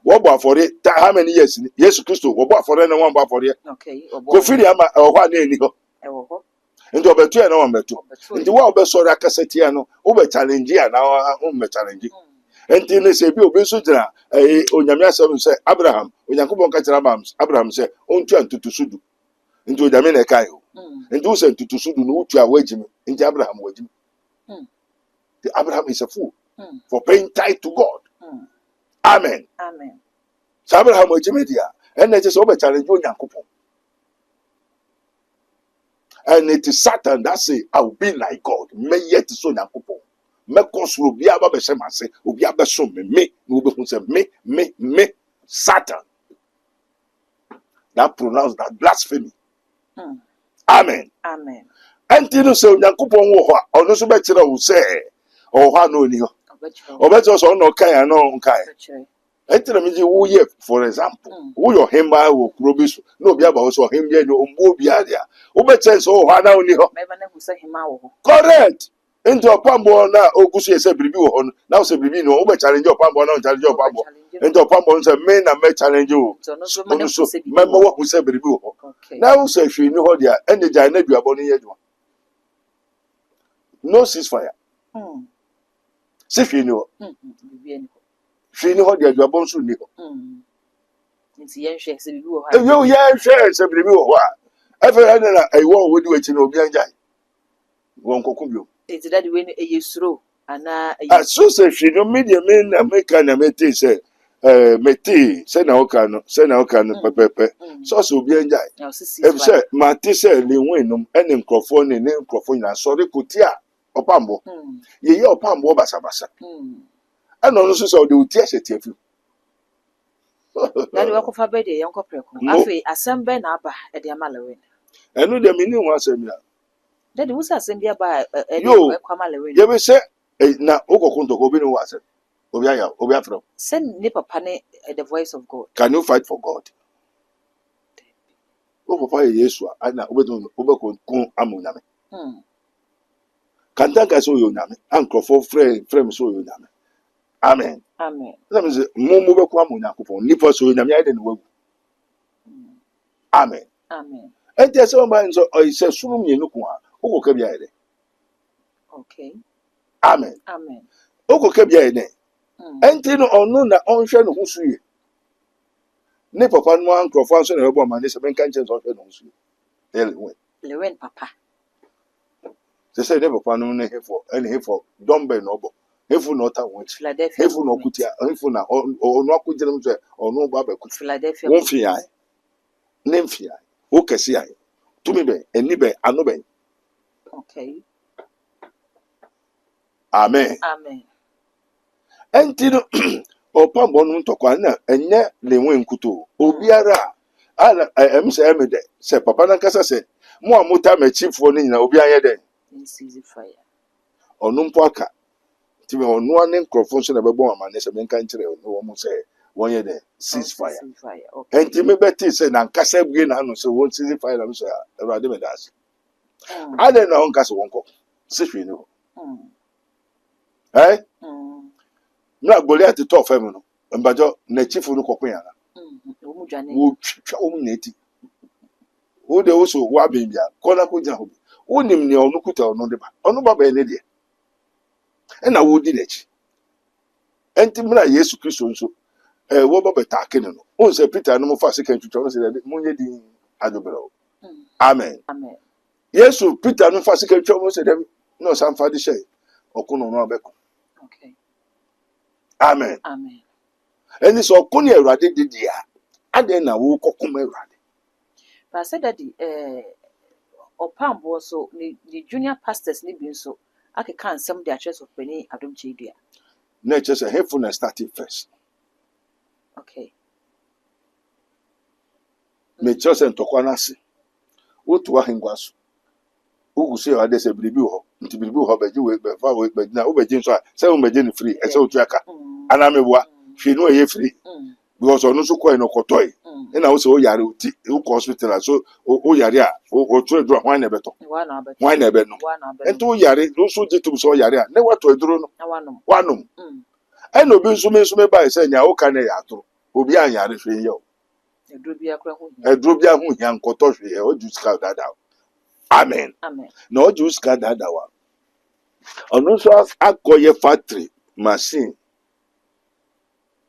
Wo bo afore how many years ni? Yesu Christo wo bo afore na wan bo afore. Okay. Ko firi ama ho na eni ho. Ewo ho. Ndi obeto ya na wan beto. Ndi wo obesore akasati ya no, wo be challenge ya na wo me challenge. Enti ne se bi obi so gyina onyame asem se Abraham onyankopon ka kyerɛ Abraham se ontua ntutusudu nti onyame na kai o nti wo se ntutusudu no wotua wagimi nti Abraham wagimi the Abraham is a fool for paying tithe to God. Amen. Amen. So Abraham wagimi dia and it is over challenge onyankopon, and it is Satan that say I will be like God me yet so onyankopon me konsuro bia ba be semase obi abeso me no be hu se me Satan that pronounce that blasphemy. Amen. Amen. Enti no se onyankopon wo ho a ono so be kire wo se o ho na oni ho obecho so no kan no nkai enti na meji wo ye for example wo yo hemba wo kurobiso no obi aba wo so hemba no ombo obi adia wo be che so ho na oni ho me ba na hu se hema wo ho. Correct. Into opambo na ogusu ese biribi wo ho na wo se biribi no wo be challenge opambo na challenge opambo into opambo se me na me challenge wo so me wo hu se biribi wo ho na wo se hwi ni ho dia ene jai na duabo no ye dwa no ceasefire Se hwee ni hɔ. Biribi ani hɔ. Hwee ni hɔ de aduabɔ nso ni hɔ. Nti yɛnhwɛ sɛ biribi wɔ hɔ. Ebi o yɛhwɛ sɛ biribi wɔ hɔ a. Afei ɛna na ɛwɔ wodi w'akyi na obi angyae. Wɔn nkɔko bio. Nti dade wei no ɛyɛ suro anaa ɛyɛ. So sɛ hwee no me deɛ me na meka na mete sɛ mete sɛ na woka no pɛpɛpɛ. So sɛ obi angyae. Ebi sɛ mate sɛ ne ho enum ɛne nkurɔfoɔ ne nkurɔfoɔ nyinaa sɔre kote a ɔpambɔ. Yɛyɛ ɔpambɔ basabasa. Ɛna ɔno nso sɛ ɔde oti ahyɛ tiafi. Dade wakɔfa bɛ deɛ yɛnkɔ prɛko. Afei asɛm bɛ na aba ɛde ama Lewin. Ɛno deɛ menni ho asɛm ya. Dade wo sɛ asɛm bi aba ɛde ɛkɔ ama Lewin. Yɛbɛ sɛ na wokɔko ntɔkɔ obi ne wo asɛm. Obi aya obi afrɛ. Sɛ ne papa ne the voice of God. Can you fight for God? Wo papa yɛ Yesu a ana wobɛkɔ kun amu nyame. Kantanka sɛ oyɛ onyame. Ankrɔfo frɛ me sɛ oyɛ onyame. Amen. Amen. That means mo bɛkɔ amu Nyankopɔn. Nipa sɛ oyɛ onyame ayɛ de ne wagu. Amen. Amen. Ɛnti sɛ ɔba nso ɔyɛ sunu mienu ko a wokɔka bi ayɛ de. Okay. Amen. Amen. Wokɔka bi ayɛ de. Ɛnti no ɔno na ɔnhwɛ ne ho so yie. Ne papa no ankrɔfo nso na ɛbɔ amane sɛ menka nkyɛn sɛ ɔhwɛ ne ho so yie. Lewin papa. Sɛ ne papa no ne hefo ɛne hefo dɔmbɛ na ɔbɔ. Hefu na ɔta wɔn akyi. Philadelphia. Hefu na ɔkutia. Hefu na ɔno akɔgyina mu sɛ ɔno ba bɛkuti. Philadelphia. Wɔn fi ayɛ. Ne mfi ayɛ. Wo kɛse ayɛ. Tumi bɛn, ani bɛn, ano bɛn. Okay. Amen. Amen. Ɛnti no ɔpambɔ no ntɔkwa na ɛnyɛ lewe nkuto. Obiara a ɛm sɛ ɛmɛ dɛ sɛ papa na kasa sɛ mo a mota m'akyifoɔ no nyina obi ayɛ dɛ. Easy fire. Ɔno mpo aka. Nti ɔno ane nkurɔfo nso na bɛbɔ amane sɛ menka nkyerɛ wɔn sɛ wɔnyɛ dɛ ceasefire. Ɛnti mebɛte sɛ nankasa bue n'ano sɛ wɔn ceasefire na mo sɛ Awurade mɛda ase. Adɛn na ɔnka sɛ wɔnkɔ sɛ hwee ne hɔ. Na Goliath tɔɔ fam no mbadwo n'akyifo no kɔko yana. Wɔtwitwa wɔn na eti. Wo de wo so wo abɛn bia kɔna ko gyina hɔ bi. Wonim nea ɔno kuta ɔno de ba. Ɔno ba bɛn ne deɛ. Ɛna wodi n'akyi. Ɛnti mra Yesu Kristo nso wɔbɔ bɛtaake ne no. Wɔn sɛ Peter no mo fa sika twitwa no sɛ mo nyɛ din adobere. Amen. Amen. Yesu Peter no fa sika twitwa mo sɛ dɛm na ɔsan fa de hyɛ ɔko no no abɛko. Okay. Amen. Amen. Ɛni sɛ ɔko ne Awurade de dia. Adɛn na wo kɔkɔ ma Awurade. But I said that ɔpamboɔ so ne junior pastors ne bi nso akeka nsɛm de akyerɛ so pani Adom Kyedua. Na kyerɛ sɛ hefo na starting first. Okay. Me kyerɛ sɛ ntɔkwa no ase. Wotu ahengua so. Wogu sɛ ɔde sɛ biribi wɔ hɔ. Nti biribi wɔ hɔ bɛgye wei bɛfa wei bɛgyina wobɛgye nso a sɛ wobɛgye ne free ɛsɛ wotu aka. Ana meboa. Hwee no ɛyɛ free. Because ɔno nso kɔɛ no kɔtɔe. Ɛna wo sɛ woyare oti wokɔ hospital a so woyare a wotwerɛ duro hwan na ɛbɛtɔ. Hwan na ɛbɛnom. Ɛnti woyare wo nso gye tom sɛ woyare a ne watɔ aduro no. Wanom. Ɛna obi nso bae sɛ nya woka ne yɛ atoro. Obi anyare hwee yɛ o. Aduro bi ho hia nkɔtɔ hwee ɔgye sika dada. Amen. Na ɔgye sika dada wa. Ɔno nso akɔyɛ factory machine.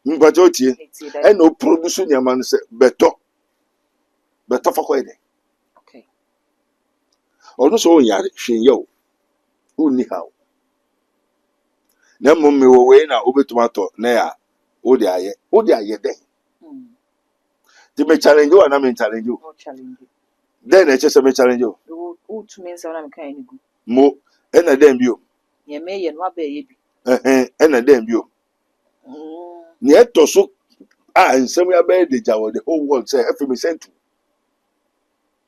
Mpatɛ otie. Ɛna o produce nyama no sɛ bɛtɔ fa kɔyɛ dɛ. Okay. Ɔno nso onyare hwee yɛ o. Onni ha o. Na mmom me wɔ wei na wobɛtumi atɔ na ya wode ayɛ dɛn. Nti me challenge wo na me challenge wo. Dɛn na ɛkyɛ sɛ me challenge wo. Wotumi nsɛm na meka ne gu. Mo ɛna dɛn bio. Nyɛ meyɛ no abɛyɛ bi. Ɛna dɛn bio. Nea ɛtɔ so a nsɛm ya bɛyɛ de gya wɔ the whole world sɛ ɛfɛ me sɛntu.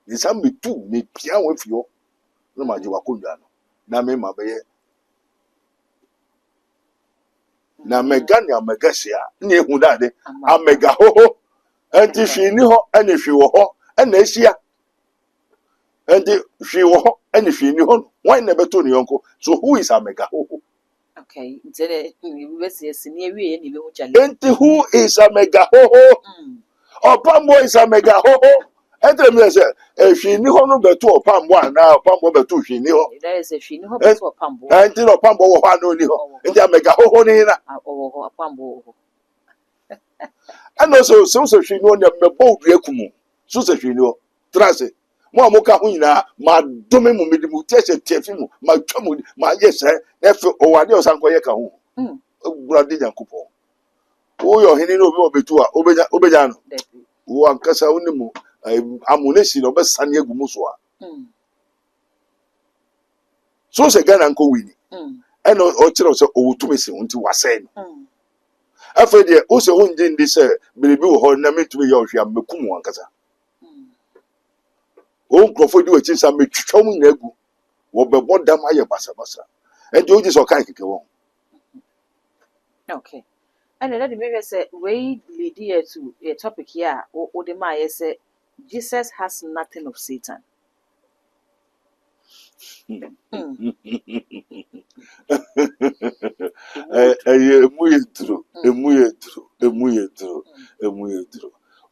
Nsɛm me tu me pia wɔ fi hɔ na ma gye wakondwa no. Na me ma bɛyɛ. Na mega ne amega sia ne ehu dade amega hoho enti hwi ni hɔ ɛne hwi wɔ hɔ ɛna ehyia enti hwi wɔ hɔ ɛne hwi ni hɔ wan na beto ne yonko so who is amega hoho. Okay, ntene we see senior we ni be hu challenge. Enti who is amega hoho? Opambo is amega hoho Enter me say, she ni ho no beto opambo na opambo beto hwe ni ho. There is a she no beto opambo. Enti no opambo wo ha no ni ho. Enti amega ho ni na. Owo opambo. And also so hwe ni ho na me bold ekumu. So hwe ni ho. Trase. Mo amoka ho nyina ma dome mu medimu tese tefi mu ma twamu ma yese efe owade osankoye ka ho. Brade Yankopon. O yo hini no be obetu a obeja no. Wo ankasa wonimu amunesi no be sane agumu so a. So se Ghana nko wini. And o kire so owutumesi wonti wase no. Afa de o se wonje ndi se biribi wo ho na metumi ye ohwe amekumu ankasa. O nkrofo di wechi sa metwitwa mu nyagu. Wo bebo dam aye basa. E de o ji so kan keke won. Okay. And then maybe say we lead here to a topic here. Or the Maya say Jesus has nothing of Satan.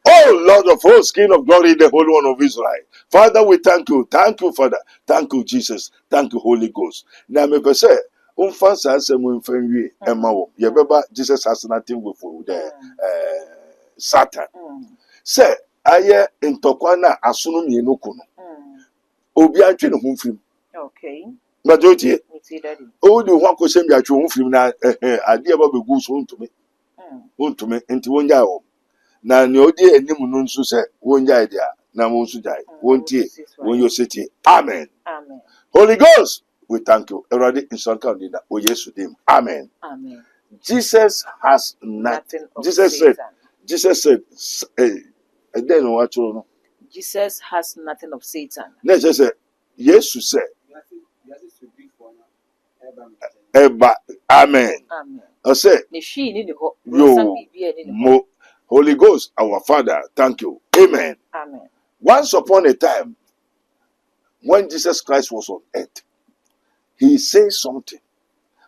Oh Lord of hosts, King of glory, the Holy One of Israel. Father, we thank you. Thank you, Father. Thank you, Jesus. Thank you, Holy Ghost. Now, me say, Umfansa asemu mfenwi emawo. Yebeba Jesus has nothing with the Satan. Say aye ntokwa na asunu mienu kuno. Obi antwe ne ho mfim. Okay. Majority. O di ho akosem ya twe ho mfim na ade eba begu so ntume. Ntume nti wonja wo. Na ne odi enim no nso se wonja dia na mo nso jai. Wontie wonyo seti. Amen. Amen. Holy Ghost, we thank you. Already in Sanka Nina. Oh yes, name. Amen. Amen. Jesus has nothing. Jesus said, and then what you know? Jesus has nothing of Satan. Let's just say, yes, you say. Amen. Amen. I say, Holy Ghost, our Father, thank you. Amen. Amen. Once upon a time, when Jesus Christ was on earth, he said something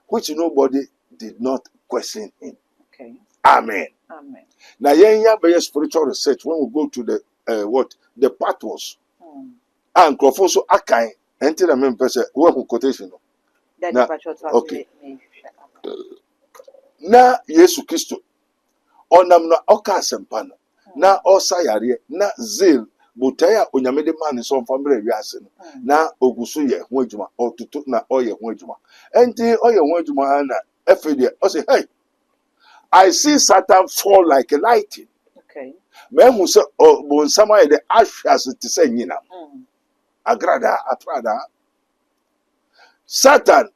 which nobody did not question him. Okay. Amen. Amen. Now, yeah, spiritual research, when we go to the pathos, and Crawford Akai, enter the main person, who quotation. Okay. Na Yesu Kristo, onam na oka sempano, na osayare, na zeal, butaya onyamede man so family wiase no na ogusu ye ho adwuma otutu na oye ho adwuma enti oye ho adwuma na efede o say hey, I see Satan fall like a lightning. Okay. Me hu se bo nsama ye de ahwas te say nyina agrada atrada Satan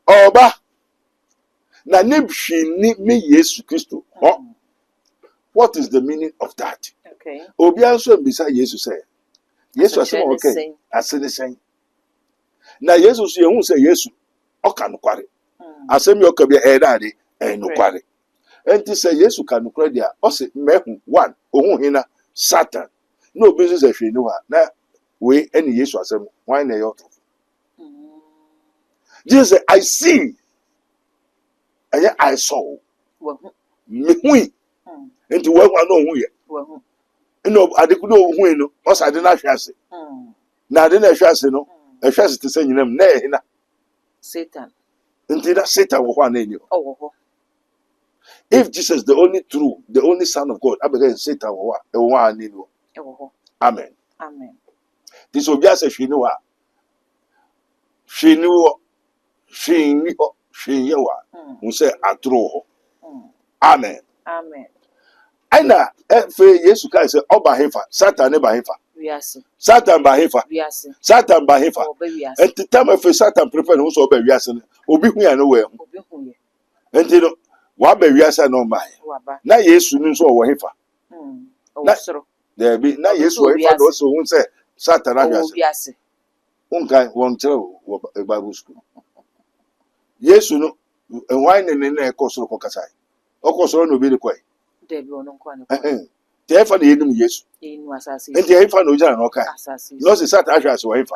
oba na nebhwini me Yesu Kristo. What is the meaning of that? Okay. Obi anso mbisa Yesu say. Yesu asema okay. Asene sen. Na Yesu so yehu say Yesu oka nokware. Asemi oka bia edade nokware. Enti say Yesu ka nokware dia o say mehu one ohun hina Satan. Na obi so say hwe ni wa na we eni Yesu asem why na yoto. Jesus say I see. Aya I saw. Me hui. Enti we wa no hu ye. No, adekudo hu no, o sa de na hwase. Na de na hwase no, hwase te se nyinam na ehina. Satan. Enti that Satan wo ho na eni. If Jesus the only true, the only son of God, abega Satan wo wa na eni. Amen. Amen. This obi ase hwini wa. Hwini wa. Mu se atro ho. Amen. Amen. Aina efe Yesu kai se oba hefa Satan ne ba hefa wiase Satan ba hefa wiase Satan ba hefa oba wiase enti time efe Satan prepare no so oba wiase no obi hu ya no we obi hu ye enti no wa ba wiase no ma na Yesu ni so wo hefa o soro there be na Yesu wo hefa do so hu se Satan na wiase unkai won tell wo Bible school Yesu no why ne na ekosoro kokasai okosoro no bi de kwai Tefa na yenum Yesu. Enti efa na ojana no kai. No se Satan ahwase wo efa.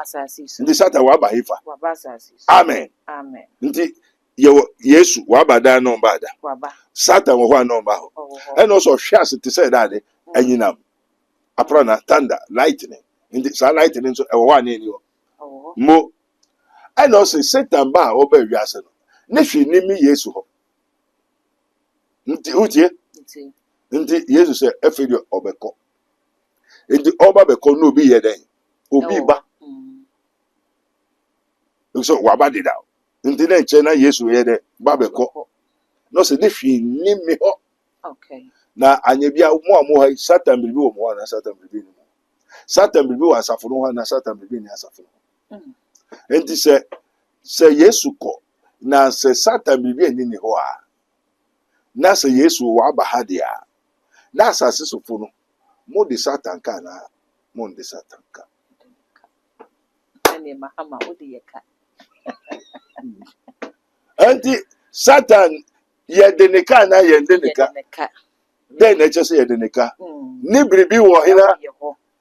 Enti Satan wa ba efa. Amen. Amen. Enti Yesu wa ba da no ba da. Satan wo ho no ba ho. E no so hwase te say that anyinam. aprana thunder lightning nti saa lightning nso ɛwɔ hɔ a ne ni hɔ Oh. mo ɛna ɔsɛ Satan ba a ɔba wiase no ne hwɛ nim Yesu hɔ nti utie nti Yesu sɛ afei deɛ ɔbɛkɔ nti ɔba bɛkɔ na obi yɛ dɛn obi ba nso waba deda nti na nkyɛn na Yesu yɛ dɛ ba bɛkɔ na ɔsɛ ne hwɛ nim hɔ Okay. na anya bia mo a mo ha Satan biribi wɔ mo hɔ na Satan biribi ni mo Satan biribi wɔ asafo no hɔ na Satan biribi ni asafo no nti sɛ Yesu kɔ na sɛ Satan biribi ani ni hɔ a na sɛ Yesu waba ha de a na asase sofo no mo de Satan ka na mo de Satan ka Ene mahama odi yeka. nti Satan yɛ de ne ka na yɛ de ne ka den na kyɛ sɛ yɛ de ne ka ne biribi wɔ hena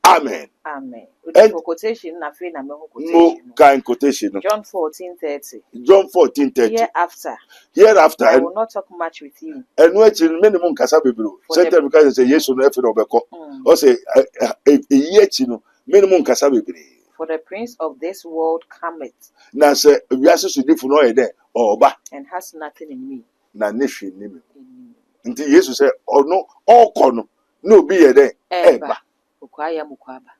amen Amen. And- Quotation na fe na me ho mo quotation. kind quotation no. John 14:30. John 14:30 Hereafter, I and will not talk much with you. ɛno akyi no mene mo nkasa bebree For the- Satan ka sɛ Yesu no afi na ɔbɛkɔ ɔsɛ ɛyi akyi no mene mo nkasa bebree For the prince of this world cometh na sɛ wiase sodifo no ɔyɛ dɛ ɔba and has nothing in me. na ne hwɛ nim nti Yesu sɛ ɔno ɔkɔ no na obi yɛ dɛ ɛba Ukwaya mukwaba.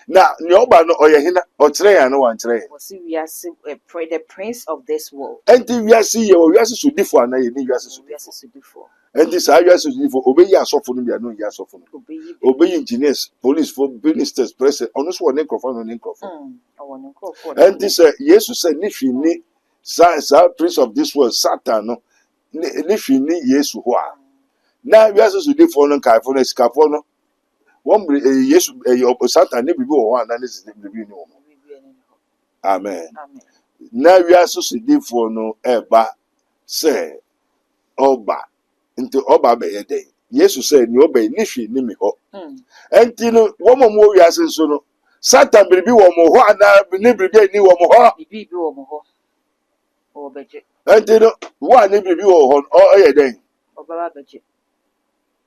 na nea ɔba no ɔyɛ hena ɔkyerɛ yɛn no wankyerɛ yɛn Was we are the prince of this world. ɛnti wiase yɛ wɔ wiase sodifo ana yɛ ne wiase We are sodifo before. ɛnti saa wiase sodifo obeyi asɔfo no bi ano yi asɔfo no Obey. obeyi engineers police for ministers president ɔno so wɔ ne nkurɔfoɔ no ne nkurɔfoɔ I want to call ɛnti sɛ Yesu sɛ ne hwi ni saa prince of this world Satan no ne hwi ni Yesu hɔ a na wiase sodifoɔ no nkaefo no asikafoɔ no wɔn bere Yesu Satan ne biribi wɔ hɔ a na ne sisi biribi ni wɔ hɔ amen Amen. na wiase sodifoɔ no ɛba sɛ ɔba nti ɔba bɛyɛ dɛ Yesu sɛ nea ɔbɛyɛ ne hwi ni mi hɔ ɛnti no wɔn a wɔwɔ wiase nso no Satan biribi wɔ mo hɔ anaa ne biribi ani wɔ mo hɔ Bibi bi wo mo ho. O beje. ɛnti no wo a ne biribi wɔ hɔ no ɔyɛ dɛn Obaba beje.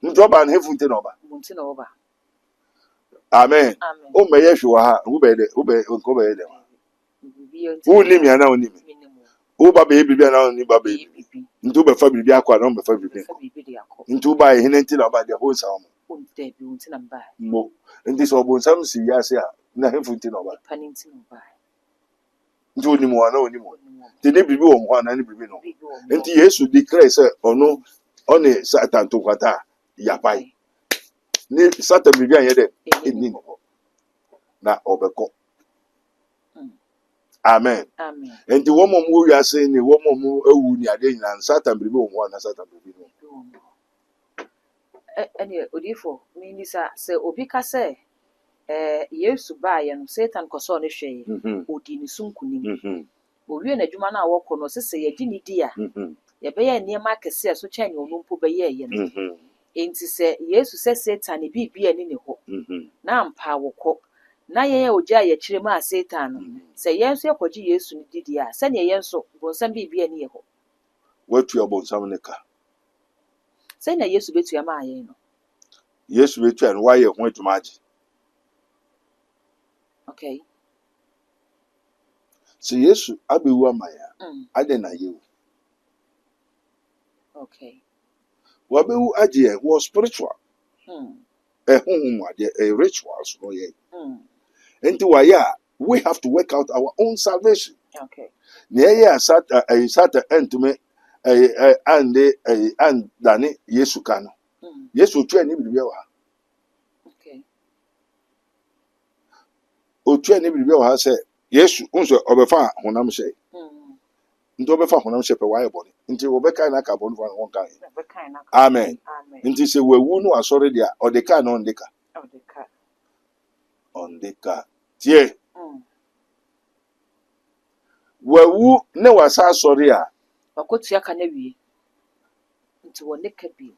nti ɔba no hefu nti na ɔba Munti na oba. amen Amen. o mɛyɛ hwɛ wɔ ha wo bɛyɛ dɛ wo bɛyɛ nko bɛyɛ dɛ Bibi o. wo nim ya na wo nim wo ba bɛyɛ biribi ana wo nim ba bɛyɛ biribi Bibi. nti wo bɛfa biribi akɔ ana wo bɛfa biribi Fa nkɔ bibi de akọ. nti wo ba yɛ hene nti na ɔba deɛ ho nsa wo O de bi unti na mba. mo nti sɛ ɔbonsam si wiase a na hefu nti na ɔba Pani nti na mba. nti wo nim wɔ ana wo nim wɔ O ni mo. nti ne biribi wɔ mo hɔ ana ne biribi no Bibi wo mo. nti Yesu declare sɛ ɔno ɔne Satan to kwata a yapae ne Satan biribi anyɛ dɛ ɛnni ne hɔ na ɔbɛkɔ amen Amen. nti wɔn a wɔwɔ wiase ne wɔn a wɔawu ne adeɛ nyinaa Satan biribi wɔ mo hɔ ana Satan biribi wɔ Bibi wo mo. Ɛne odifo mi sa sɛ obi ka sɛ Yesu baa yɛ no Satan kɔsɔɔ ne hwɛ odi ne so nkunim. Owie n'adwuma no a wɔkɔ no sɛ yɛgye ne di a yɛbɛyɛ nneɛma akɛse a so kyɛn ne ɔno mpo bɛyɛ yɛ no. Enti sɛ Yesu sɛ Satan ne biribi ani ne hɔ na ampa wɔkɔ na yɛn a ogya a yɛkyerɛ mu a Satan no sɛ yɛn nso yɛkɔgye Yesu ne didi a sɛnea yɛn nso bonsam biribi ani yɛ hɔ wɔatua ɔbonsam ne ka sɛnea Yesu bɛtua maa yɛn no. Yesu bɛtua no wayɛ ho adwuma agye Okay. sɛ Yesu abɛwu ama yɛn a adɛn na yɛwu Okay. wabɛwu agye yɛn wɔ spiritual ɛhohom adeɛ rituals no yɛ nti wayɛ a we have to work out our own salvation Okay. nea ɛyɛ a Satan ɛntumi andane Yesu ka no Yesu otua ne biribi wɔ ha Okay. otua ne biribi wɔ ha sɛ Yesu nso ɔbɛfa honam hyɛ nti ɔbɛfa honam hyɛ pɛ wayɛ bɔne nti wɔbɛka na aka bɔne fa wɔn ka amen Amen. nti sɛ wawu no asɔre deɛ ɔde ka na ɔnde ka Odeka. ɔnde ka tie wawu ne wasa asɔre a Wakotua ka na wie. Nti wɔ ne ka bi.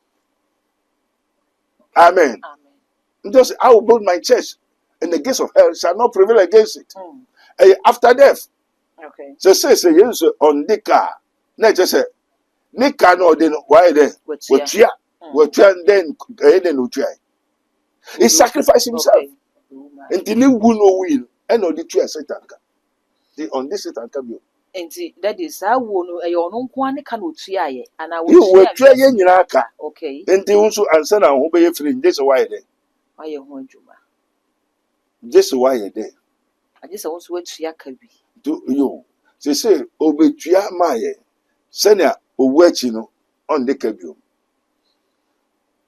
amen Amen. nti I will build my church and the gates of hell shall not prevail against it after death Okay. sɛ Yesu ɔnde ka na ɛkyɛ sɛ ne ka na ɔde no wayɛ dɛ Watua. watua What then he sacrificed himself. Okay. And the new no will and on the tree Satan. On this Satan can be. Enti that is how no e ono nko ane ka no tua ye ana wo You were trying Yaka. okay And they also answer now who be free. This is why they. aye ho adwuma This is why they. aje se wo so watua ka bi Do you say obetua maye senia owachi no on the cabium.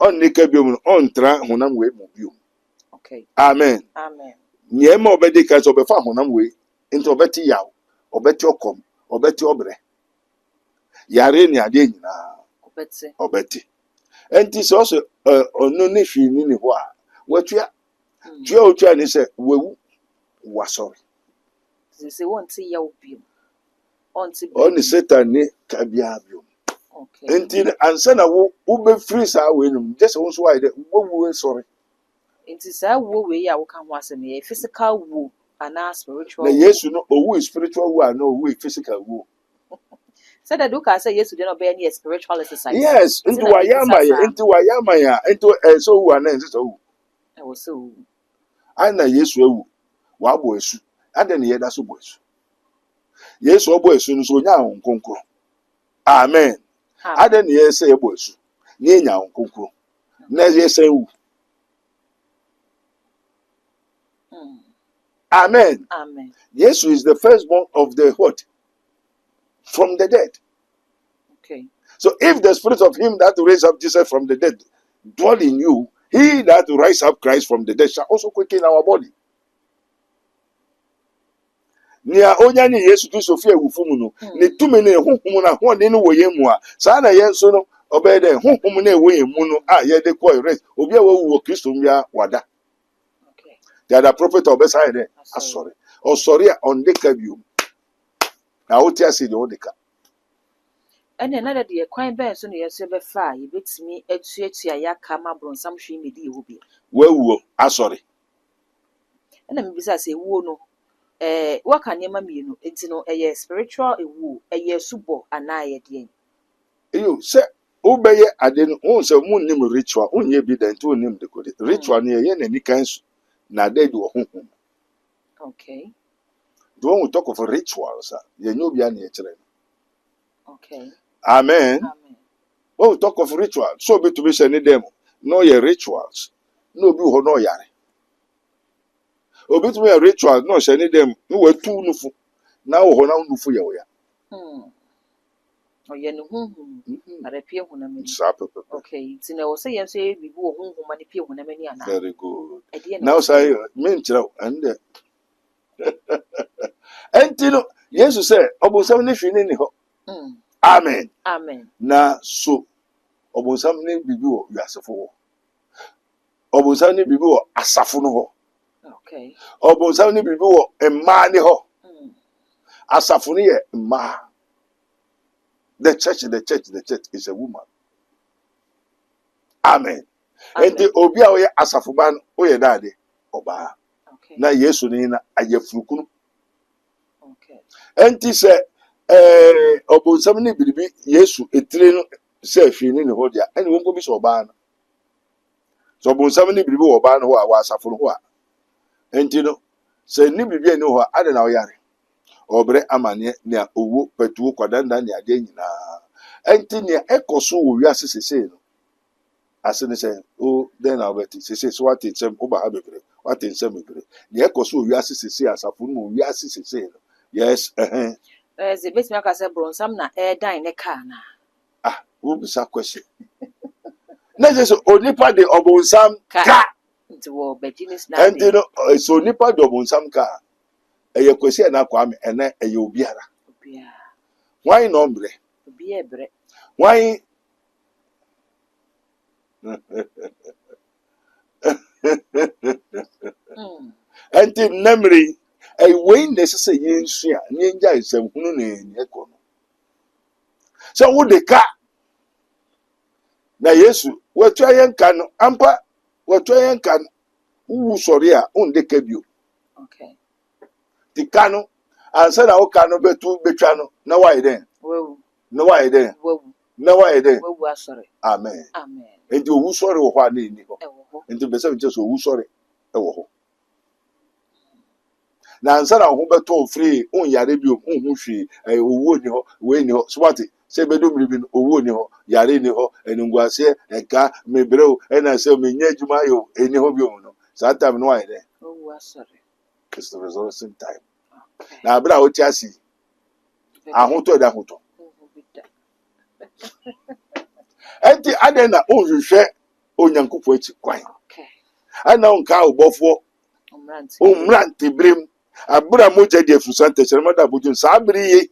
On the cabium on tra honam we mu. okay Amen. amen Niema obedi ka so befa honam we into obeti yaw obeti okom obeti obre yare ni ade nyina obetse obeti enti so so ono ne hwi ni ho a watua tua otua ni se wewu wasori se wonte ya obi onti oni Satan ni kabia bio okay enti ansa na wo be free sa we num just wo so why de wo sorry enti sa wo we ya wo ka ho asem ye physical wo ana spiritual na Yesu no owu spiritual wo no owu physical wo. said that do ka say Yesu dey no be any spiritual exercise Yes, into wayama ya into so wo na nso wo. I was so Ana Yesu ewu wa bo esu ade ne yeda so bo esu Yesu obo esu nso onya ahon konkro amen ade ne yesa ebo esu ne enya ahon konkro na yesa ewu amen amen Yesu is the firstborn of the what from the dead. okay So if the spirit of him that raised up Jesus from the dead dwell in you, he that rise up Christ from the dead shall also quicken our body. Nia onya ni Yesu Kristo fi awufu mu no ne tumi ne honhom na ho de no wo yemu a saa na yen so no obede honhom na ewo yemu no a ye de call rest obi a wo Kristo mbia wada. okay The other prophet obesai de asori osori a on the kabium na wo ti ase de wo de ka ene na de kwan ben so ne yeso be fa ye betimi atuatua ya ka ma bronsam hwe ne di ho bi wewuo asori ene me bisa se wuo no waka niema mienu enti no eye spiritual ewu eye subo ana ye de you say obeye ade no won say mun nim ritual onye bi da nti onim de kode ritual no ye na ni kansu na de do honhom okay do we talk of rituals ye nyo bia na ye kire okay amen amen when we talk of ritual so be to be say ni dem no ye rituals no bi ho no yare obi to be ritual no say ni dem no we tu nufu na wo ho na nufu ye wo ya oye ne hunhum arepie hunamani sapepe okay enti na wo say ye so e bibi wo hunhum ani pie hunamani ana very good e now say me kire and entino Jesus say obosam ne hwe ni ho amen amen na so obosam ne bibi wo wiasefo wo obosam ne bibi wo asafo no ho okay obosam ne bibi wo emma ne ho asafo ne ye emma the church is a woman amen enti obi a wo ye asafo ban wo ye dade oba okay na Yesu ni na ayefurukunu okay enti se obosam ne bibi Yesu etire no se hwe ni ne ho dia ene wonko bi so oba na so obosam ne bibi wo oba no ho a wa asafo no ho a enti no se ni bibi ene ho a ade na wo yare obre amane ne owo patuo kwadanda ne ade nyina enti ne ekoso wo wiase sese no ase ne se o den na obeti sese so what itsem oba ha bebre what itsem bebre ne ekoso wo wiase sese asafo no wiase sese no yes ze betimi aka say bronsam na dan ne ka na wo bisa question na je so onipa de obonsam ka nti wo beginis na enti no so onipa de obonsam ka eye kwesi na kwa me ene eye obiara why no mbre obi ebre why enti namri ay wey necessary yensu a nyenja isam hunu na enye kono so wo de ka na Yesu watu ayenka no ampa watu ayenka wu sori a onde ka bio okay ti kanu ansa na wo kanu betu betwa no na why den wow na why den wow na wayɛ dɛ wawu asɔre. amen Amen. nti owu sɔre wɔ hɔ a na ɛnni hɔ Ɛwɔ hɔ. nti bɛsɛ nkyɛ sɛ owu sɔre ɛwɔ hɔ na ansa na wo ho bɛtɔ firi wonyare bio wonhu hwee owuo ni hɔ wei ni hɔ so wate sɛ bɛdu mmere bi no owuo ni hɔ yare ni hɔ animguaseɛ ɛka mebrɛ o ɛna sɛ menyɛ adwuma ayɛ o ɛni hɔ bio no saa time no wayɛ dɛ Wawu asɔre. it's the resurrection time Okay. na abere a wote ase yi, ahotɔ de ahotɔ Wawu bi da. ɛnti adɛn na wonhwehwɛ onyankopɔn akyi kwan Okay. ɛna wonkaa wobɔfoɔ Ɔmmerante. wommra nteberem abere a mogya de afirusa ntɛkyerɛma da abodwom saa bere yi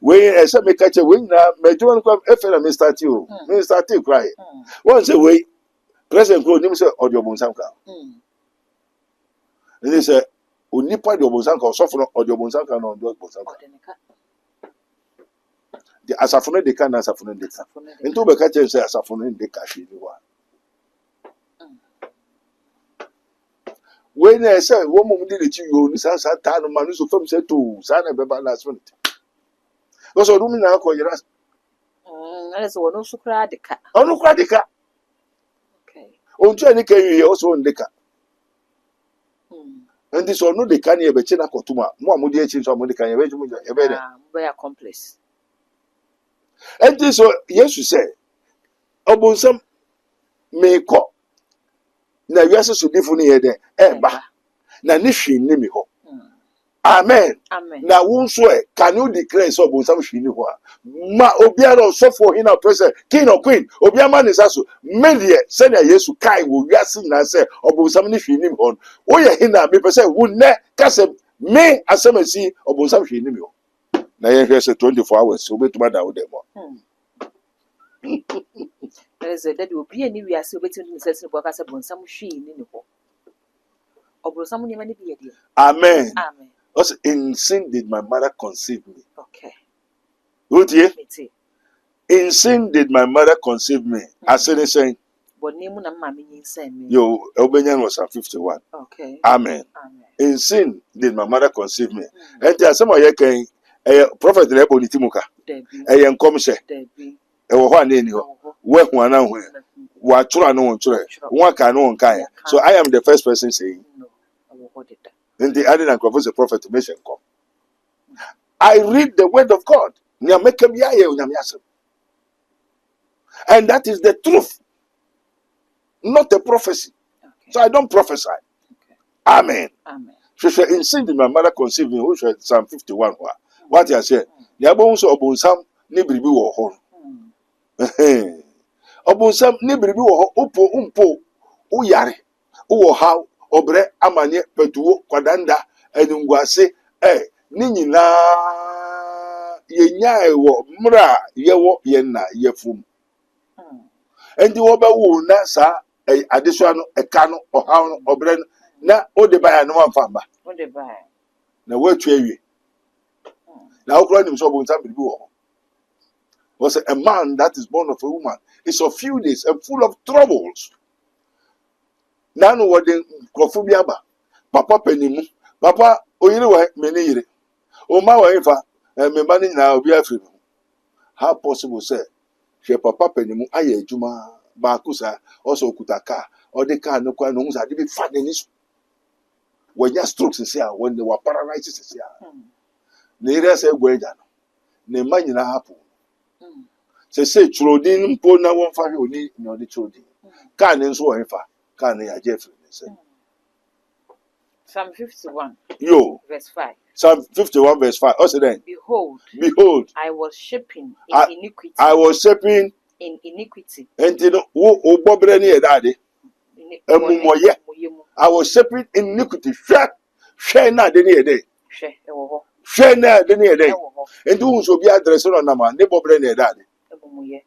wei ɛsɛ meka kyɛ wei nyinaa madwuma no kora ɛfɛ na mestarte o mestarte koraeɛ wɔn sɛ wei president kora onim sɛ ɔde ɔbonsam ka ɛne sɛ onipa de ɔbonsam ka ɔsɔfo no ɔde ɔbonsam ka na ɔde ɔbonsam ka Ɔde ne ka. de asafo no de ka na asafo no de ka Asafo no de nti wobɛka kyerɛ sɛ asafo no de ka hwee ni hɔ a wei na ɛsɛ wɔn mu de n'akyi yoo ne saa taa no ma no so fam sɛ too saa na ɛbɛba na aso no te wɔsɛ ɔdum nyinaa kɔ yɛrɛ Ɛna sɛ wɔn nso koraa de ka. ɔno kora de ka Okay. ɔntu ani ka wie ɔsɛ ɔn de ka Mm. nti sɛ ɔno de ka ne yɛbɛkyi na kɔtum a mo a mo de akyi nso a mo de ka yɛbɛgye mo gya yɛbɛyɛ dɛ Mobɛyɛ accomplice. nti so yesu sɛ ɔbonsam meekɔ na wiase sodifo no yɛ dɛ ɛɛba na ne hwee nni me hɔ amen Amen. na wo nso can you declare sɛ ɔbonsam hwee ni hɔ a ma obiara ɔsɔfo ɔhene a ɔpɛ sɛ king or queen obiara ma ne nsa so me deɛ sɛnea yesu kae wɔ wiase nyinaa sɛ ɔbonsam ne hwee ni me hɔ no woyɛ hene a mepɛ sɛ wo nnɛ ka sɛ me asɛm asi ɔbonsam hwee ni me hɔ na yɛhwɛ sɛ 24 hours wobɛtumi ada wo dɛ mu a Ɛna sɛ dade obi ani wiase obetumi de ne nsa si ne bo aka sɛ bonsam hwee ni ne hɔ. Ɔbonsam nneɛma no bi yɛ deɛ. amen Amen. also in sin did my mother conceive me Okay. wotie Mete. in sin did my mother conceive me ase ne sɛn Bɔne mu na maame nyinsɛn me. yo wobɛnya no wɔ Psalm 51 Okay. amen Amen. in sin did my mother conceive me ɛnti asɛm a ɔyɛ kan ɛyɛ prophet na ɛbɔ ne ti mu ka Dabi. ɛyɛ nkɔmhyɛ Dabi. ɛwɔ hɔ a na ɛni hɔ Ɛwɔ hɔ. woahu ana ho ɛ wɔatwerɛ ano wɔn twerɛ wɔn aka ano wɔn kaeɛ so I am the first person saying No. Ɛwɔ hɔ deda. nti ade na nkurɔfo sɛ prophet mehyɛ nkɔm I read the word of God nea mɛka bi ayɛ onyame asɛm and that is the truth not a prophecy Okay. so I don't prophesy Okay. amen Amen. hwehwɛ in sin did my mother conceive me wohwɛ Psalm 51 hɔ a wate aseɛ nea ɛbɛhu sɛ ɔbonsam ne biribi wɔ hɔ no ɔbonsam ne biribi wɔ hɔ mpo woyare wowɔ haw ɔbrɛ amanneɛ patuwo kwadanda animguase ne nyinaa yɛnyae wɔ mmerɛ a yɛwɔ yɛn na yɛfom ɛnti wɔbɛwo na saa adesoa no ɛka no ɔhaw no ɔbrɛ no na wode baeɛ a no wamfa mba Wode bae. na woatu awie na wokora nim sɛ ɔbonsam biribi wɔ hɔ was a man that is born of a woman is of few days and full of troubles. Now what the Krofubiaba, Papa Penimu, Papa Oyere many yere. O my wife, and my money now be free. How possible, sir? She Papa Penimu, Aye Juma, Bakusa, also Kutaka, or the car no quan knows I didn't find any. When your strokes is here, when they were paralyzed is here. Neither say Guedan, ne money na happen. Say Trodin mpo na won fa oni na odi Trodin ka ne nso won fa ka ne ya Jeffrey ne say Psalm 51 yo verse 5. Psalm 51 verse 5 also then behold I was shaping in I- iniquity. I was shaping In iniquity. enti no wo obobre ne ye dade Emumoye. I was shaping in iniquity hwe na de ne ye de Hwɛ ɛwɔ hɔ. hwe na de ne ye de Ɛwɔ hɔ. enti wo so bi address no na ma ne bobre ne ye dade Ɛmumuyɛ.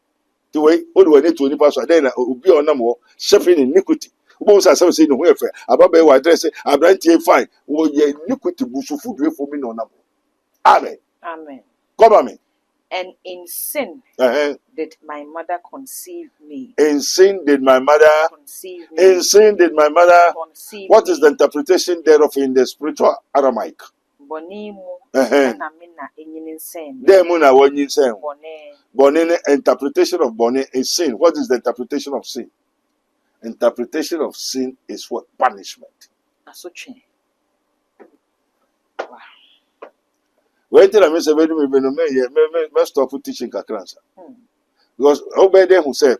ti we o de wani to ni pastor then na obi a onam wo shaping in iniquity wo sa say say no ho efe ababe wa address abrantie fine wo ye iniquity busufu duefo mi na onam wo. Amen Amen. cover me And in sin did my mother conceive me. in sin did my mother Conceive me. in sin did my mother Conceive what is the me. interpretation thereof in the spiritual Aramaic Bonimu. Eh, Na mina enyini sen. There muna when you say Bone. Bonnie interpretation of Bonnie is sin. What is the interpretation of sin? Interpretation of sin is what? Punishment. Asoche. Wait till I miss a very me stop teaching Kakransa. Because obey who said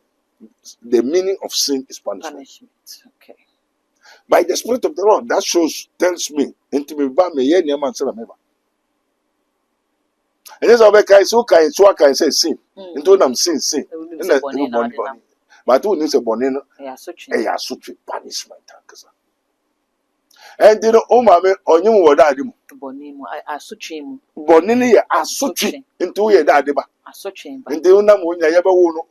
the meaning of sin is punishment. Punishment. Okay. By the Spirit of the Lord, that tells me into me ba me ye man say me ba. And this obey kai so kai say sin. Into them sin. And that bonnie. But who needs a bonnie no? Yeah, asoche. Eh such punishment akasa. And you know o ma me onyum wo da ade mu. Bonimu. Asoche mu. Bonnie ne ye asotwe into ye da ade ba. Asoche ba. Nti unam wonya ye ba wo no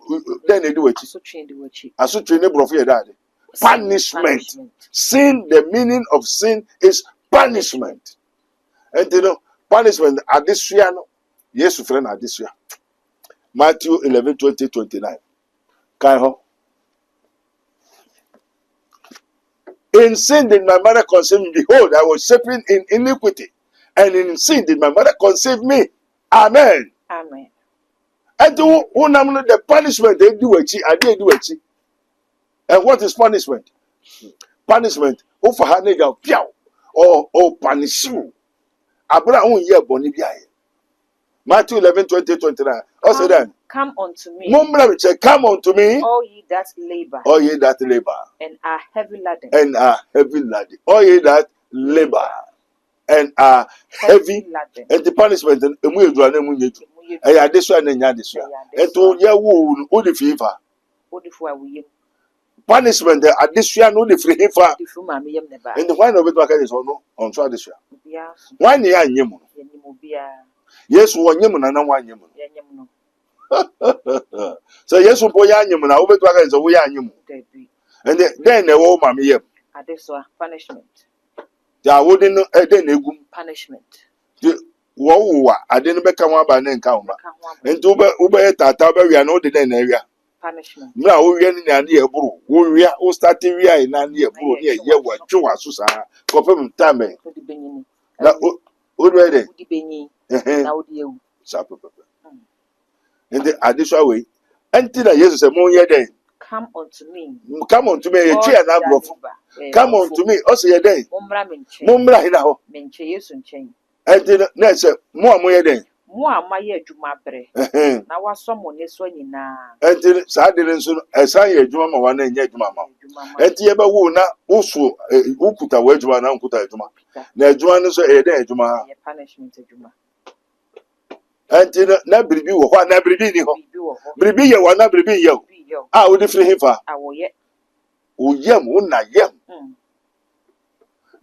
den edi wachi. Asoche di wachi. Asotwe ne brofo ye da ade. Punishment. Sin, the meaning of sin is punishment. And you know, punishment adisua no. Yes, friend adisua. Matthew 11:20-29. Kai ho. In sin did my mother conceive me. Behold, I was shaping in iniquity. And in sin did my mother conceive me. Amen. Amen. And to unam the punishment they do achi, I did do achi. And what is punishment? Punishment. Over hanega piao or punish you. Abraham ye boni biaye. Matthew 11:20-29. Also then. Come unto me. Mumra say, come unto me. All ye that labor. All ye that labor. And are heavy laden. And are heavy laden. All ye that labor. And are heavy laden. And the punishment and we do an emunyetu. And ya this one and ya this one. And to ya woo, who the fever. Punishment addition no the free fa and the wine of it is on so addition why ne anyem yes one yem na one yem so yes bo ya anyem na obetu aka is we anyem and then the wo ma me yem addition punishment ya wo den den egum punishment wo wo ade no beka wa ba na nka ho ba enti ube tata ba wi na o de na wi punishment. Na o wi ni na ye buru. O wi o start wi na ye buru ni ye wa twa so sa. Ko pem time. Na o do ede. Udi benyi. Na odi ewu. Sa pepe. And the additional way. Enti na Jesus say mo ye den. Come unto me. Come unto me ye chi na brofo. Come unto me. O say ye den. Mommra me nche. Mommra hina ho. Me nche Yesu nchen. Enti na say mo ye den. Mo amaye adwuma bre. Na waso mo ne so nyina. Enti sa de nso esan ye adwuma ma wa na nya adwuma ma. Enti ye ba wu na usu ukuta wa adwuma na ukuta adwuma. Na adwuma no so e den adwuma. Ye punishment adwuma. Enti na biribi wo ho na biribi ni ho. Biribi ye wa na biribi ye. Ah wo de free hifa. Awoye. Wo yam wo na yam.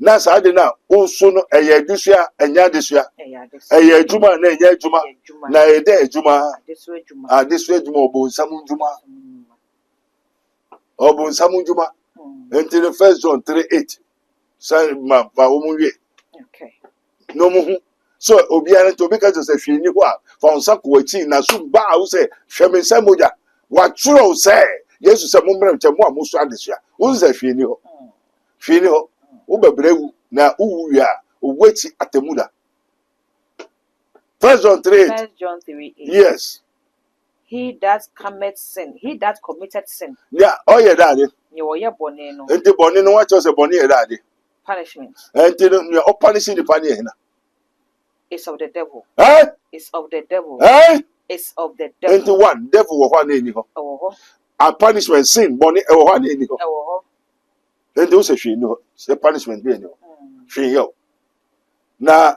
Na sa de na usu no eye adusua enya adusua. Eye adwuma na enya adwuma. Na e de adwuma. Adesu adwuma obonsam adwuma. Obonsam adwuma. Enti the 1 John 3:8. Say ma ba wo mu wie. Okay. No mu hu. So obiara to be ka say hwe ni ho a fa onsa ko achi na so ba wo say hwe me nsam moja. Wa tworo say Yesu say mo mra nche mo a mo so adesua. Wo say hwe ni ho. Hwe ni ho. Wo bebrewu na uwu wi a owati atemuda. 1 John 3:8. 1 John 3:8. Yes. He that committed sin. He that committed sin. Yeah, oh yeah, daddy. Ye wo ye bone no. Enti boni no what say boni e daddy. Punishment. Enti no o punishing the pani e na. It's of the devil. Eh? It's of the devil. Eh? It's of the devil. Enti one devil wo ho na eni ho. Ewo ho. A punishment sin boni e wo ho na eni ho. Ewo ho. Enti wo say hwe ni ho. Say punishment be eni ho. Hwe yo. Na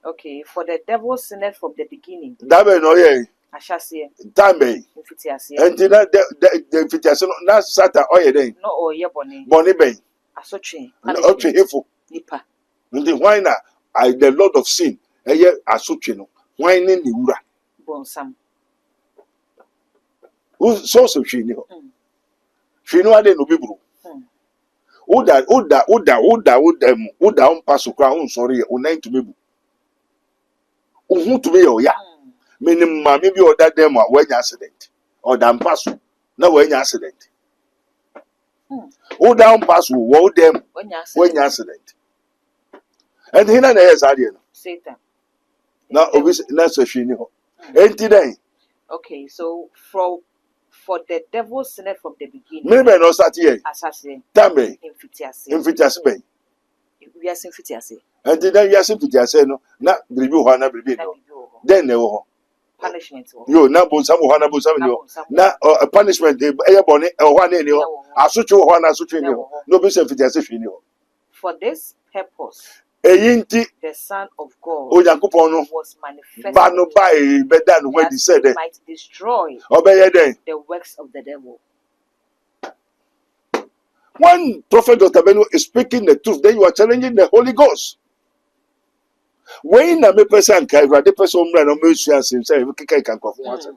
Okay, for the devil sinned from the beginning. that be no ye. Ashase. Time be. Mfitiase. Enti na the fitiase no na sata o ye den. No o ye bone. Boni be. Asotwe. O twe hefo. Nipa. Enti why na the Lord of sin eye asotwe no. Why ni ni wura. Bonsam. So hwe ni ho. Hwe no ade no biburu. Uda umpa so kwa unsori ye unan to mebu. Uhu to me yo ya. Menim ma me bi oda dem a wanya accident. Oda umpa so na wanya accident. Uda umpa so wo dem wanya accident. And he na yes ade no. Satan. Na obi na so hwe ni ho. Enti dan. Okay, so for the devil sinned from the beginning. Me be no start here. Assassin. Tambe. Infitiase. Ben. We are infitiase. Enti dan ya infitiase no na bribi ho na bribi no. Den na wo ho. Punishment. Yo na bo sam ho na bo sam ni ho. Na punishment e bone e ho na ni ho. Asotwe ho na asotwe ni ho. No be infitiase hwe ni ho. For this purpose. Eyinti the Son of God was manifested that he said might destroy the works of the devil. When Prophet Dr. Beno is speaking the truth, then you are challenging the Holy Ghost. When a person can the person no say you can confirm.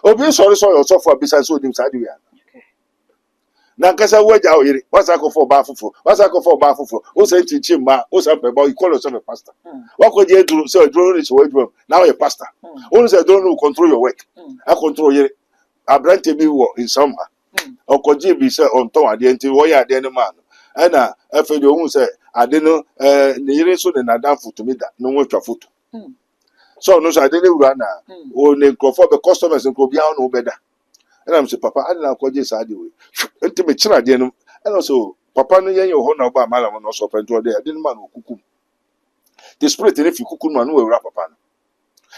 Obi sorry yourself for business with him side we are. Na nkasa waja oyire wasako for ba fufu o say chichi ma o say pe boy call yourself a pastor wakoje eduru say eduru ni so eduru now you pastor o say eduru no control your work I control yire abrante bi wo in summer okoje bi say on ton ade nti wo ya ade no man e na afa de ohun say ade no ne yire so ne nadan foto mi da no wotwa foto so no so ade ne wura na o ne nkrofo be customers nko bia no beda. And I'm saying, Papa, I don't know what you said. Until me children, and also, Papa, no, you hold no bar, Malam, no, so open to a day. I didn't man who cook. The spirit, if you cook, man, will wrap upon.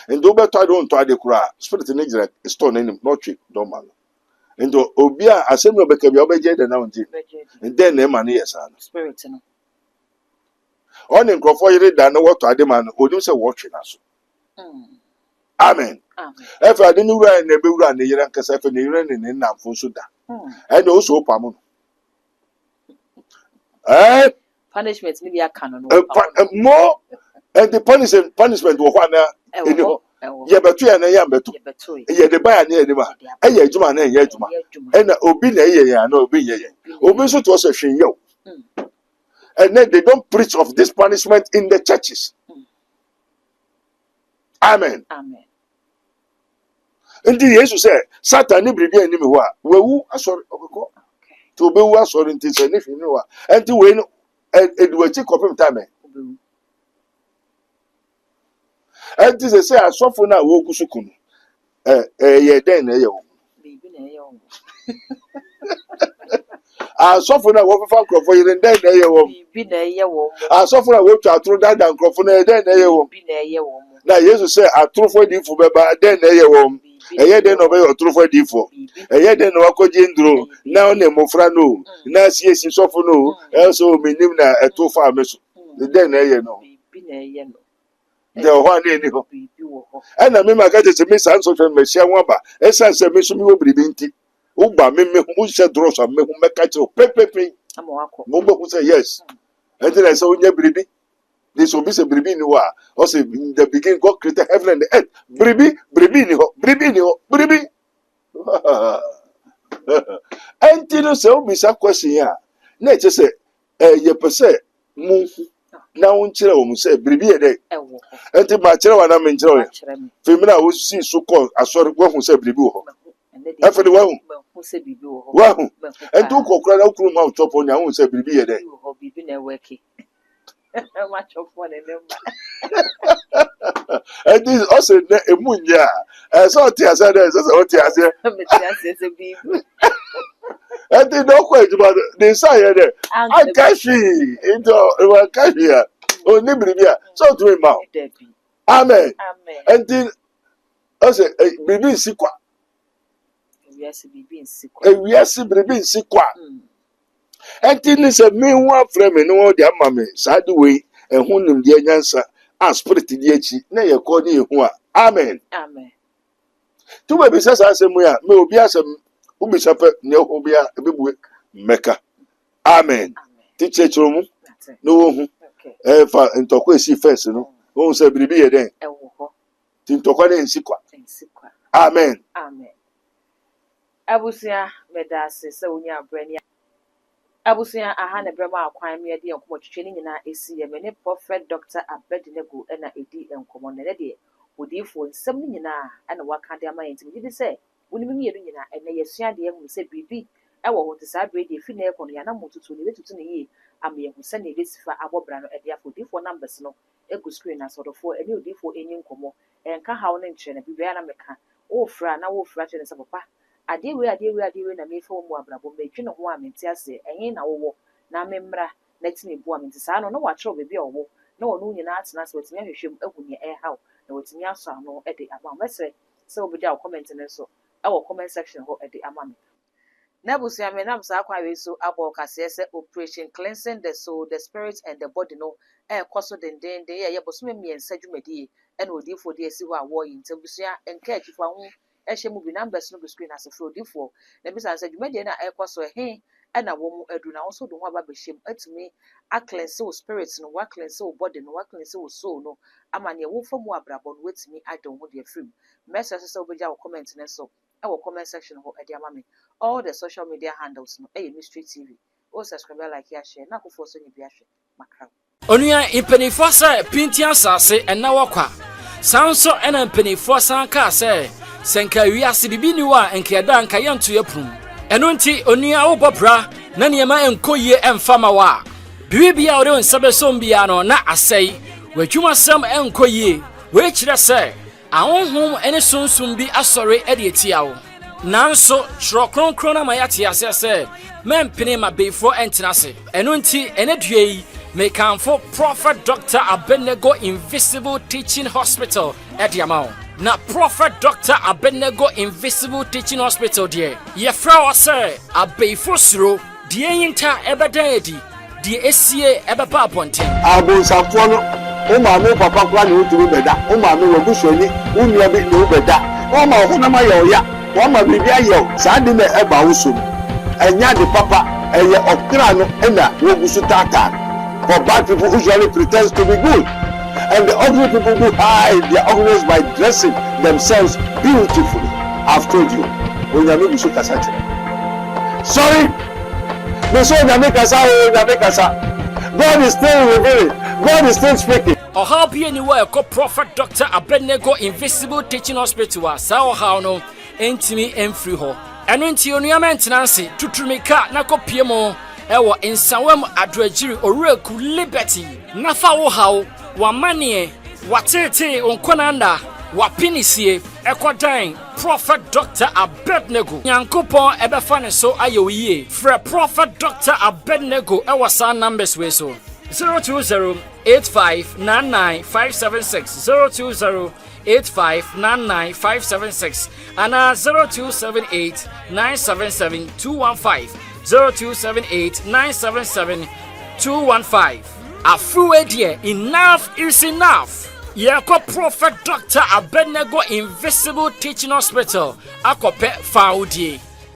And do better, I don't try the cry. Spirit in Israel, stone in him, not cheap, don't man. And do Obia, I said, no, because you're better than and then the money is on. Spirit, on in Crawford, I know what I demand, who do say watching us. Amen. If I didn't run the bill run the Yankasa for the Iran in Namfusuda. And also Pamun. Punishment, maybe I can more and the punishment will one. Yeah, but 2 and a yam betu. Yeah, the buyer near the man. And yet, Juma and Yajuma. And Obina, no be Obiso was a shin yo. And then they don't preach of this punishment in the churches. Amen. Amen. Ndi Yesu say Satan ni bribi ani me ho a wewu asori okoko to bewu asori nti se ni fi ni wa enti we no eduwachi kopim time enti se asofo na wo kusuku no ye den na ye wo bibi na ye wo asofo na wo fa nkrofo ye den na ye wo bibi na ye wo asofo na wo twa atoro dada nkrofo na den na ye wo bibi na ye wo na Yesu say atrofo di fu beba den na ye wo eye den no be atrofo di fu eye den no wakoje ndro na o ne mofra no na siesi sofo no also minim na etofa ameso den na ye no bibi na ye no de ho na ni ho bibi wo ho na me maka je me san so twen me hia ho ba esan se me so me wo bribi nti wo ba me hu se dro so me hu meka chiro pepepe amwako mo gbo say yes enti na say onya bribi. This will be a bribi ni wa. Also, in the beginning, God created heaven and the earth. Bribi ni ho. Until you say, "We say question here." Na just say, "You per se mu na unchira o mu say bribi e dey." Until ma chira wa na me chira o. Femina wo si so call asori wo hu say bribi wo. Afedi wo hu say bribi wo. Wo hu. Until kokra na okuru ma chop on ya hu say bribi e dey. Bribi na work. Much of one in them. And this also a munya. So Tia said, so Tia said, and they don't quite about the side there. I cash into a cashier. Oh, Nibrivia. So to him now. Amen. And then I said, Bibi Sikwa. Yes, Bibi Sikwa. Yes, Bibi Sikwa. And then is a mean one frame and all the mammy, side way, and whom the answer, and spirit the echi, nay, according to who. Amen. Amen. Two babies as I say, we are, may be as a Ubishapa, no Ubia, a big week, Mecca. Amen. Teacher Chromo, no, for and talk with first, you know, won't say, be a day. Tintokwane in Sikwa. Amen. Amen. Abusia, Medasi, so we are Brenia. Abusia aha na brema akwan me de enkomo twetwe ni na esi ye me Prophet Dr. Abednego na edi enkomo na de odifo nsem ni nyina na waka de ama yenti gidi se woni mi yedu nyina ene yesua de ehun se bibi ɛwɔ hɔ te saa bere deɛ efi na ɛkɔ no yana motutu ne betutu ne yie ama ehu sɛ ne ebesifa abɔbra no ɛde afɔ odiifoɔ numbers no egu screen na sɔdɔfoɔ ɛne odiifoɔ enyi nkɔmɔ ɛnka haw ne nkyɛn na bibia na meka wofra na wofra kyerɛ ne sɛ papa adeɛ wei na mefa wɔ mu abrabɔ medwi ne ho a mente ase ɛhe na wowɔ na memmra na timi bu a mente saa no na wakyerɛw baabi a wɔwɔ na wɔn nyinaa atena ase wɔtumi ahwehwɛ mu ahu nea ɛhaw na wɔtumi asɔ ano de ama mɛsrɛ sɛ wobɛgya wo comment no so ɛwɔ comment section hɔ de ama me na abusua me nam saa kwan wei so abɔ kaseɛ sɛ operation cleansing the soul the spirit and the body no ɛkɔ so dendenden yɛ bosome mmiɛnsa dwumadie ɛna odiifoɔ de asi hɔ a wɔyi ntam busua nka akyifa ho ɛhyɛ mu bi numbers no go screen ase for odiifoɔ na bisa sɛ dwumadie na ɛkɔ so ɛhe ɛna wɔn mu adu na wɔn so do ho aba bɛhyɛ mu atumi acleanse wo spirit no acleanse wo body no acleanse wo soul no ama nea wofa mu abrabɔ no watumi adɔn ho de afiri mu mɛsɛ sɛ wobɛgya wo comment no so ɛwɔ comment section hɔ ɛde ama me all the social media handles no ɛyɛ Mystery TV o subscribe like share na akofo so ni bi ahwɛ makra onua impenifo sɛ pinti asase ɛna wakwa sanso ɛna impenifo san ka sɛ senka wiase bibi ni wa enkiada nka yɛnto yɛpum ɛno nti onua wo bɔbra na nneɛma enkoyie ɛmfama wa bibia ɔde nsabe sombia no na asɛi wadwuma sam enkoyie we kyerɛ sɛ ahonhom ɛne sunsum bi asɔre ɛde etia wo nanso tro kronkron na ma yate ase sɛ mempene ma beifo ɛntena se ɛno nti ɛne dua yi mekanfo Prophet Dr. Abednego Invisible Teaching Hospital ɛde ama wo na Prophet Dr. Abednego Invisible Teaching Hospital deɛ yɛfrɛ wɔ sɛ abeifo suro deɛ yinta ɛbɛdan adi deɛ esie ɛbɛpa abɔnten abonsafoɔ no o maame papa kwa ne wotumi bɛda o maame wabusuani wo nua bi ne wo bɛda o ma ho na ma yɛ oya o ma biribi ayɛ saa de na ɛba wo so ɛnya de papa ɛyɛ ɔkra no ɛna wogusu tata for bad people usually pretend to be good and the ugly people who hide their ugliness by dressing themselves beautifully. I've told you onyame gusu kasa kyerɛ sorry me so onyame kasa God is still revealing. God is still speaking. How be anywhere called Prophet Dr. Abednego Invisible Teaching Hospital. Sao how no entimi emfri ho. Eno nti onua maintenance tutumika na kopiemo ewo insawam adwagiri oreku liberty. Nafa wo hawo wa manie watete onkonanda wapinisie ekodan Prophet Dr. Abednego Nyankopon ebefa ne so ayowie fra Prophet Dr. Abednego ewa sa numbers we so 020-8599576 020-8599576 and 0278-977-215 0278-977-215 Afruwe dear enough is enough. Yako Prophet Dr. Abednego Invisible Teaching Hospital akope faudie